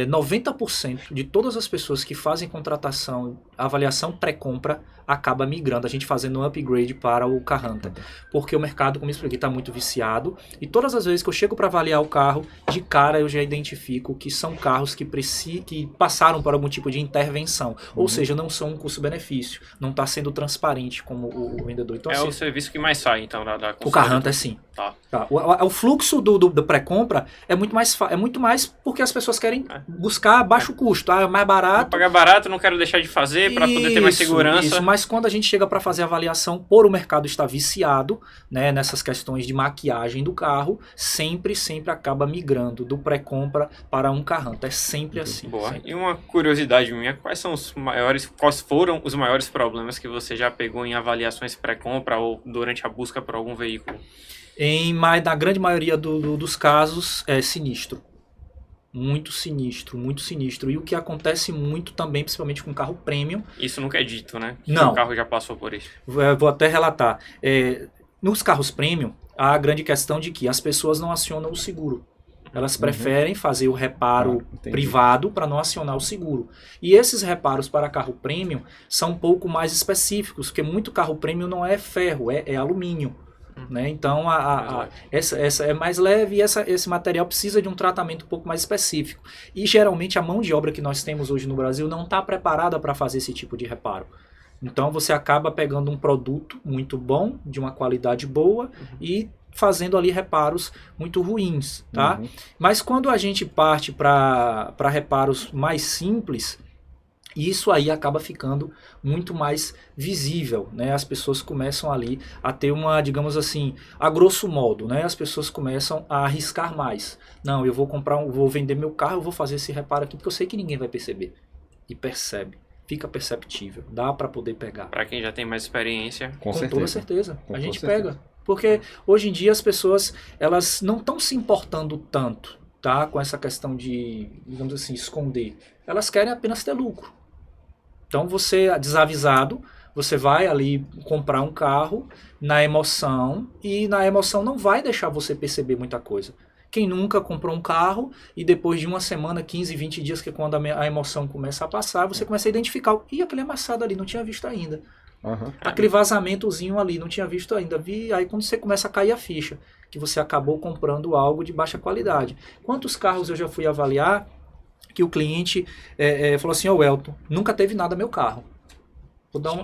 90% de todas as pessoas que fazem contratação, avaliação pré-compra, acaba migrando, a gente fazendo um upgrade para o Car Hunter. Porque o mercado, como eu expliquei, está muito viciado. E todas as vezes que eu chego para avaliar o carro, de cara eu já identifico que são carros que passaram por algum tipo de intervenção. Ou seja, não são um custo-benefício. Não está sendo transparente como o vendedor. Então, o serviço que mais sai, então, da o Car Hunter, sim. Tá. O fluxo do pré-compra é muito mais porque as pessoas querem buscar baixo custo. É mais barato. Vou pagar barato, não quero deixar de fazer para poder ter mais segurança. Isso, mas quando a gente chega para fazer a avaliação, por o mercado estar viciado, né, nessas questões de maquiagem do carro, sempre acaba migrando do pré-compra para um Car Hunter. É sempre assim. Boa. Sempre. E uma curiosidade minha, quais foram os maiores problemas que você já pegou em avaliações pré-compra ou durante a busca por algum veículo? Na grande maioria dos casos, é sinistro. Muito sinistro. E o que acontece muito também, principalmente com carro premium... Isso nunca é dito, né? Não. O carro já passou por isso. Vou até relatar. Nos carros premium, há a grande questão de que as pessoas não acionam o seguro. Elas preferem fazer o reparo privado para não acionar o seguro. E esses reparos para carro premium são um pouco mais específicos, porque muito carro premium não é ferro, é alumínio. Né? Então essa é mais leve e esse material precisa de um tratamento um pouco mais específico. E geralmente a mão de obra que nós temos hoje no Brasil não está preparada para fazer esse tipo de reparo. Então você acaba pegando um produto muito bom, de uma qualidade boa, e fazendo ali reparos muito ruins. Tá? Mas quando a gente parte para reparos mais simples, isso aí acaba ficando muito mais visível, né? As pessoas começam ali a ter digamos assim, a grosso modo, né? As pessoas começam a arriscar mais. Não, eu vou vender meu carro, eu vou fazer esse reparo aqui, porque eu sei que ninguém vai perceber. E percebe. Fica perceptível. Dá para poder pegar. Para quem já tem mais experiência. Com toda certeza. A gente pega. Porque hoje em dia as pessoas, elas não estão se importando tanto, tá? Com essa questão de, digamos assim, esconder. Elas querem apenas ter lucro. Então você, desavisado, você vai ali comprar um carro na emoção, e na emoção não vai deixar você perceber muita coisa. Quem nunca comprou um carro e depois de uma semana, 15, 20 dias, que é quando a emoção começa a passar, você começa a identificar, aquele amassado ali, não tinha visto ainda. Aquele vazamentozinho ali, não tinha visto ainda. Aí quando você começa a cair a ficha, que você acabou comprando algo de baixa qualidade. Quantos carros eu já fui avaliar que o cliente falou assim, Elton, nunca teve nada meu carro.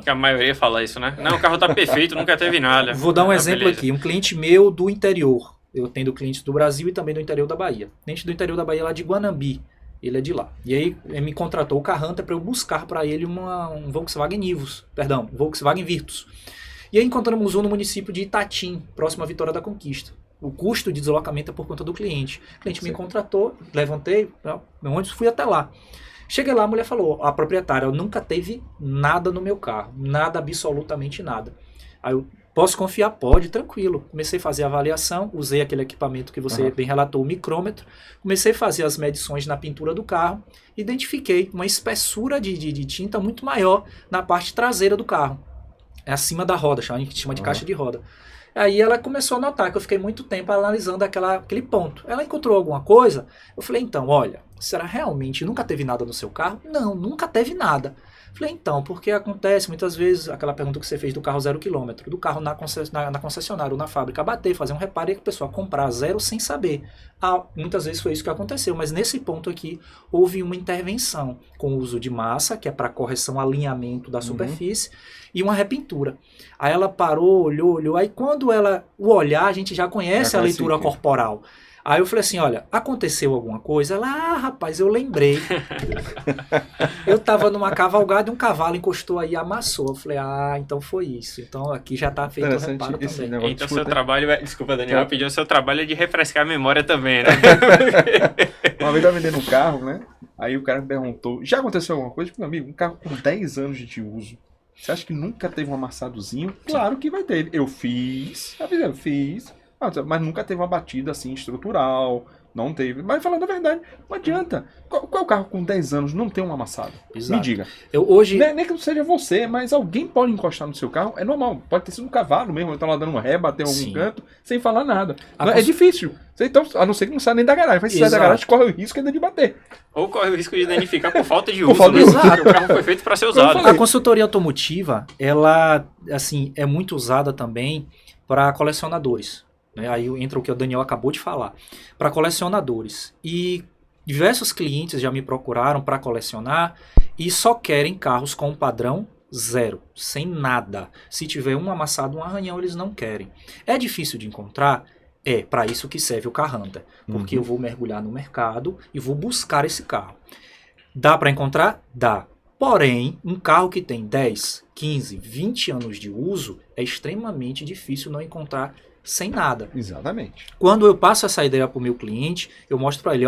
Que a maioria fala isso, né? Não, o carro tá perfeito, nunca teve nada. Vou dar um exemplo aqui. Um cliente meu do interior. Eu tenho clientes do Brasil e também do interior da Bahia. Cliente do interior da Bahia lá de Guanambi. Ele é de lá. E aí ele me contratou o Car Hunter para eu buscar para ele um Volkswagen Volkswagen Virtus. E aí encontramos um no município de Itatim, próximo à Vitória da Conquista. O custo de deslocamento é por conta do cliente. O cliente me contratou, levantei, onde fui até lá. Cheguei lá, a mulher falou, a proprietária, nunca teve nada no meu carro, nada, absolutamente nada. Aí eu, posso confiar? Pode, tranquilo. Comecei a fazer a avaliação, usei aquele equipamento que você bem relatou, o micrômetro, comecei a fazer as medições na pintura do carro, identifiquei uma espessura de tinta muito maior na parte traseira do carro. É acima da roda, a gente chama de caixa de roda. Aí ela começou a notar que eu fiquei muito tempo analisando aquele ponto. Ela encontrou alguma coisa? Eu falei, então, olha, será realmente nunca teve nada no seu carro? Não, nunca teve nada. Falei, então, porque acontece muitas vezes aquela pergunta que você fez do carro 0 km, do carro na concessionária ou na fábrica bater, fazer um reparo e a pessoa comprar zero sem saber. Muitas vezes foi isso que aconteceu, mas nesse ponto aqui houve uma intervenção com o uso de massa, que é para correção, alinhamento da superfície, e uma repintura. Aí ela parou, olhou, aí quando o olhar, a gente já conhece a leitura corporal. Aí eu falei assim, olha, aconteceu alguma coisa? Ela, rapaz, eu lembrei. Eu tava numa cavalgada e um cavalo encostou aí e amassou. Eu falei, então foi isso. Então aqui já tá feito o reparo também. Então seu trabalho desculpa, Daniel, rapidinho, seu trabalho é de refrescar a memória também, né? Uma vez eu tava vendendo um carro, né? Aí o cara me perguntou, já aconteceu alguma coisa? Tipo, meu amigo, um carro com 10 anos de uso. Você acha que nunca teve um amassadozinho? Claro que vai ter. Eu fiz. Mas nunca teve uma batida assim estrutural, não teve. Mas falando a verdade, não adianta. Qual carro com 10 anos não tem um amassado? Exato. Me diga. Hoje... Nem que não seja você, mas alguém pode encostar no seu carro, é normal. Pode ter sido um cavalo mesmo, ele tá lá dando uma ré, bater em algum canto, sem falar nada. É difícil. Então, a não ser que não saia nem da garagem. Mas se sair da garagem, corre o risco ainda de bater. Ou corre o risco de danificar por falta de uso. Exato. O carro foi feito para ser usado. A consultoria automotiva, ela assim, é muito usada também para colecionadores. Aí entra o que o Daniel acabou de falar. Para colecionadores. E diversos clientes já me procuraram para colecionar e só querem carros com padrão zero, sem nada. Se tiver um amassado, um arranhão, eles não querem. É difícil de encontrar? É para isso que serve o Car Hunter. Porque eu vou mergulhar no mercado e vou buscar esse carro. Dá para encontrar? Dá. Porém, um carro que tem 10, 15, 20 anos de uso é extremamente difícil não encontrar sem nada. Exatamente. Quando eu passo essa ideia para o meu cliente, eu mostro para ele,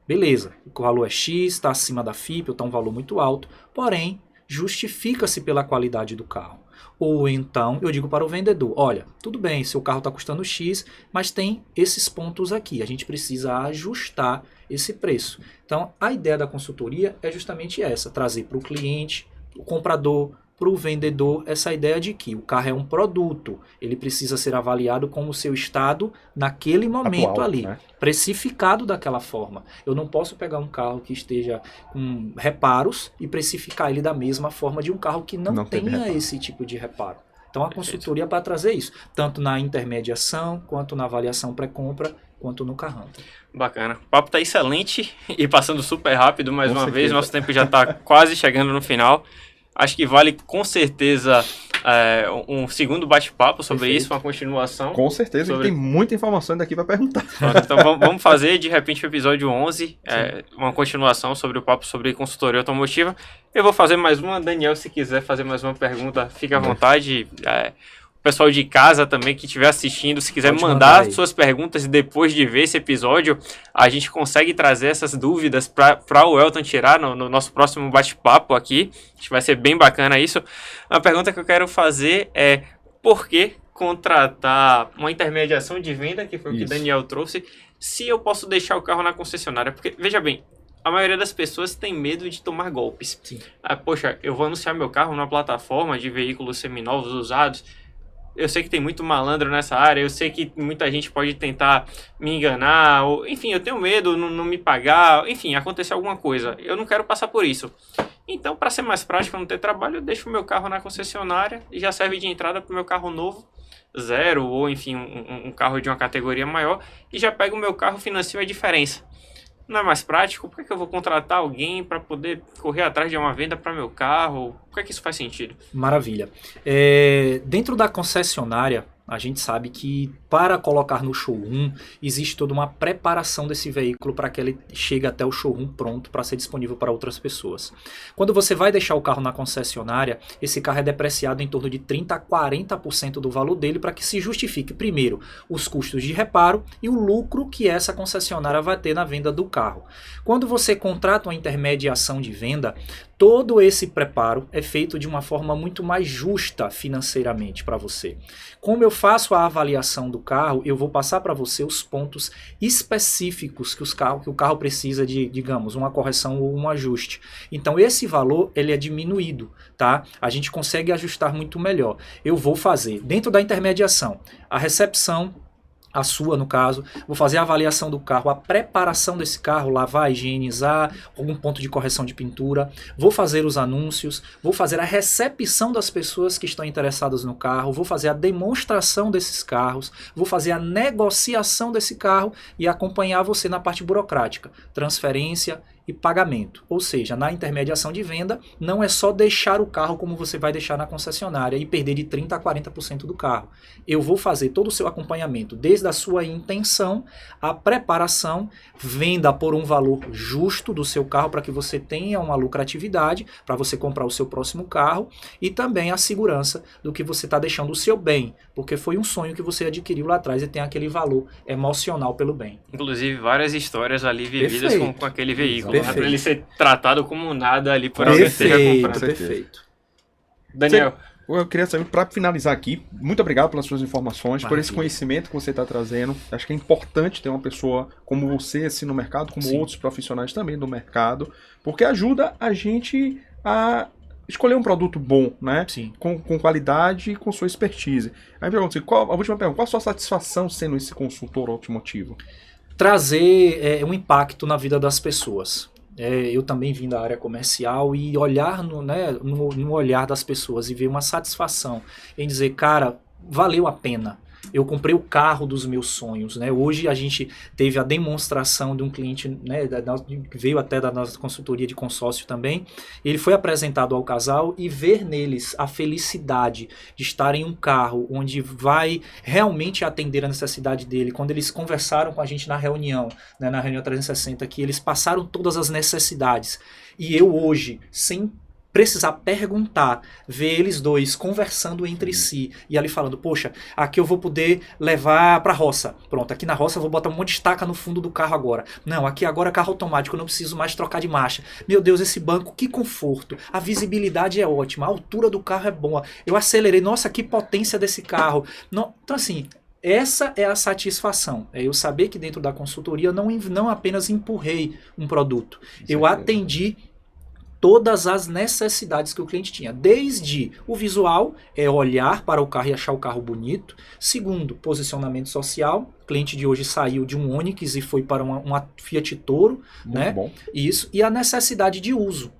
beleza, o valor é X, está acima da FIP, está um valor muito alto, porém, justifica-se pela qualidade do carro. Ou então, eu digo para o vendedor, olha, tudo bem, seu carro está custando X, mas tem esses pontos aqui, a gente precisa ajustar esse preço. Então, a ideia da consultoria é justamente essa, trazer para o cliente, o comprador, para o vendedor, essa ideia de que o carro é um produto, ele precisa ser avaliado como o seu estado naquele momento atual, ali, né? Precificado daquela forma. Eu não posso pegar um carro que esteja com reparos e precificar ele da mesma forma de um carro que não tenha esse tipo de reparo. Então a consultoria é para trazer isso, tanto na intermediação, quanto na avaliação pré-compra, quanto no Car Hunter. Bacana. O papo está excelente e passando super rápido mais uma vez, nosso tempo já está quase chegando no final. Acho que vale com certeza um segundo bate-papo sobre isso, uma continuação. Com certeza, tem muita informação daqui para perguntar. Então vamos fazer de repente o episódio 11, uma continuação sobre o papo sobre consultoria automotiva. Eu vou fazer mais uma, Daniel, se quiser fazer mais uma pergunta, fique à vontade. O pessoal de casa também que estiver assistindo, se quiser mandar suas perguntas depois de ver esse episódio, a gente consegue trazer essas dúvidas para o Elton tirar no nosso próximo bate-papo aqui. Acho que vai ser bem bacana isso. Uma pergunta que eu quero fazer é por que contratar uma intermediação de venda, que foi o que o Daniel trouxe, se eu posso deixar o carro na concessionária? Porque, veja bem, a maioria das pessoas tem medo de tomar golpes. Poxa, eu vou anunciar meu carro numa plataforma de veículos seminovos usados. Eu sei que tem muito malandro nessa área, eu sei que muita gente pode tentar me enganar, ou, enfim, eu tenho medo, não me pagar, enfim, acontecer alguma coisa. Eu não quero passar por isso. Então, para ser mais prático, não ter trabalho, eu deixo o meu carro na concessionária e já serve de entrada para o meu carro novo, zero, ou enfim, um carro de uma categoria maior, e já pego o meu carro, financio a diferença. Não é mais prático? Por que eu vou contratar alguém para poder correr atrás de uma venda para meu carro? Por que isso faz sentido? Maravilha. Dentro da concessionária, a gente sabe que para colocar no showroom, existe toda uma preparação desse veículo para que ele chegue até o showroom pronto para ser disponível para outras pessoas. Quando você vai deixar o carro na concessionária, esse carro é depreciado em torno de 30% a 40% do valor dele para que se justifique, primeiro, os custos de reparo e o lucro que essa concessionária vai ter na venda do carro. Quando você contrata uma intermediação de venda, todo esse preparo é feito de uma forma muito mais justa financeiramente para você. Como eu faço a avaliação do carro, eu vou passar para você os pontos específicos que o carro precisa de, digamos, uma correção ou um ajuste. Então esse valor ele é diminuído, tá? A gente consegue ajustar muito melhor. Eu vou fazer, dentro da intermediação, a recepção, a sua no caso, vou fazer a avaliação do carro, a preparação desse carro, lavar, higienizar, algum ponto de correção de pintura, vou fazer os anúncios, vou fazer a recepção das pessoas que estão interessadas no carro, vou fazer a demonstração desses carros, vou fazer a negociação desse carro e acompanhar você na parte burocrática, transferência e pagamento. Ou seja, na intermediação de venda, não é só deixar o carro como você vai deixar na concessionária e perder de 30% a 40% do carro. Eu vou fazer todo o seu acompanhamento, desde a sua intenção, a preparação, venda por um valor justo do seu carro para que você tenha uma lucratividade, para você comprar o seu próximo carro, e também a segurança do que você está deixando o seu bem, porque foi um sonho que você adquiriu lá atrás e tem aquele valor emocional pelo bem. Inclusive, várias histórias ali vividas com aquele veículo. Perfeito. Para ele ser tratado como nada ali por alguém que esteja comprando. Perfeito. Daniel. Eu queria saber, para finalizar aqui, muito obrigado pelas suas informações, por esse Maravilha. conhecimento que você está trazendo. Acho que é importante ter uma pessoa como você assim, no mercado, como Sim. outros profissionais também do mercado, porque ajuda a gente a escolher um produto bom, né? Sim. Com qualidade e com sua expertise. Aí pergunto, a última pergunta, qual a sua satisfação sendo esse consultor automotivo? Trazer um impacto na vida das pessoas. Eu também vim da área comercial e olhar no olhar das pessoas e ver uma satisfação em dizer, cara, valeu a pena. Eu comprei o carro dos meus sonhos, né? Hoje a gente teve a demonstração de um cliente, né, que veio até da nossa consultoria de consórcio também. Ele foi apresentado ao casal e ver neles a felicidade de estar em um carro onde vai realmente atender a necessidade dele. Quando eles conversaram com a gente na reunião, né, na reunião 360, que eles passaram todas as necessidades. E eu hoje, sem precisar perguntar, ver eles dois conversando entre si e ali falando, poxa, aqui eu vou poder levar pra roça. Pronto, aqui na roça eu vou botar um monte de estaca no fundo do carro agora. Não, aqui agora é carro automático, eu não preciso mais trocar de marcha. Meu Deus, esse banco, que conforto. A visibilidade é ótima, a altura do carro é boa. Eu acelerei, nossa, que potência desse carro. Não, então assim, essa é a satisfação. É eu saber que dentro da consultoria eu não apenas empurrei um produto. Eu atendi todas as necessidades que o cliente tinha. Desde o visual, olhar para o carro e achar o carro bonito. Segundo, posicionamento social. O cliente de hoje saiu de um Onix e foi para uma Fiat Toro. Muito né? bom. Isso. E a necessidade de uso.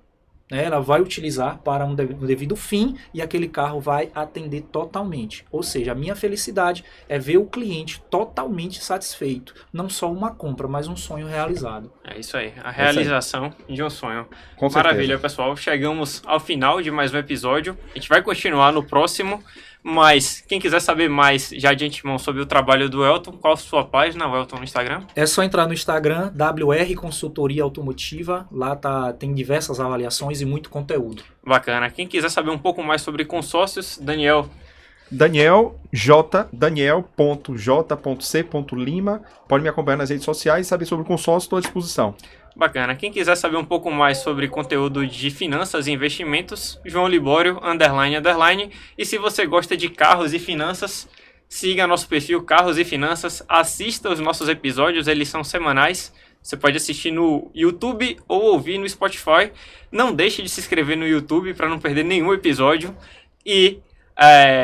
Ela vai utilizar para um devido fim e aquele carro vai atender totalmente. Ou seja, a minha felicidade é ver o cliente totalmente satisfeito. Não só uma compra, mas um sonho realizado. É isso aí, a realização de um sonho. Com certeza. Maravilha, pessoal. Chegamos ao final de mais um episódio. A gente vai continuar no próximo, mas quem quiser saber mais já de antemão sobre o trabalho do Elton, qual a sua página, o Elton, no Instagram? É só entrar no Instagram, WR Consultoria Automotiva. Lá tem diversas avaliações e muito conteúdo. Bacana. Quem quiser saber um pouco mais sobre consórcios, Daniel. Daniel.j.c.lima. Pode me acompanhar nas redes sociais e saber sobre o consórcio, estou à disposição. Bacana. Quem quiser saber um pouco mais sobre conteúdo de finanças e investimentos, João Libório, __. E se você gosta de carros e finanças, siga nosso perfil Carros e Finanças, assista os nossos episódios, eles são semanais. Você pode assistir no YouTube ou ouvir no Spotify. Não deixe de se inscrever no YouTube para não perder nenhum episódio. E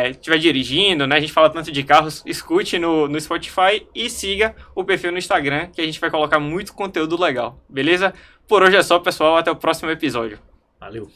estiver dirigindo, né? A gente fala tanto de carros, escute no Spotify e siga o perfil no Instagram, que a gente vai colocar muito conteúdo legal, beleza? Por hoje é só, pessoal. Até o próximo episódio. Valeu!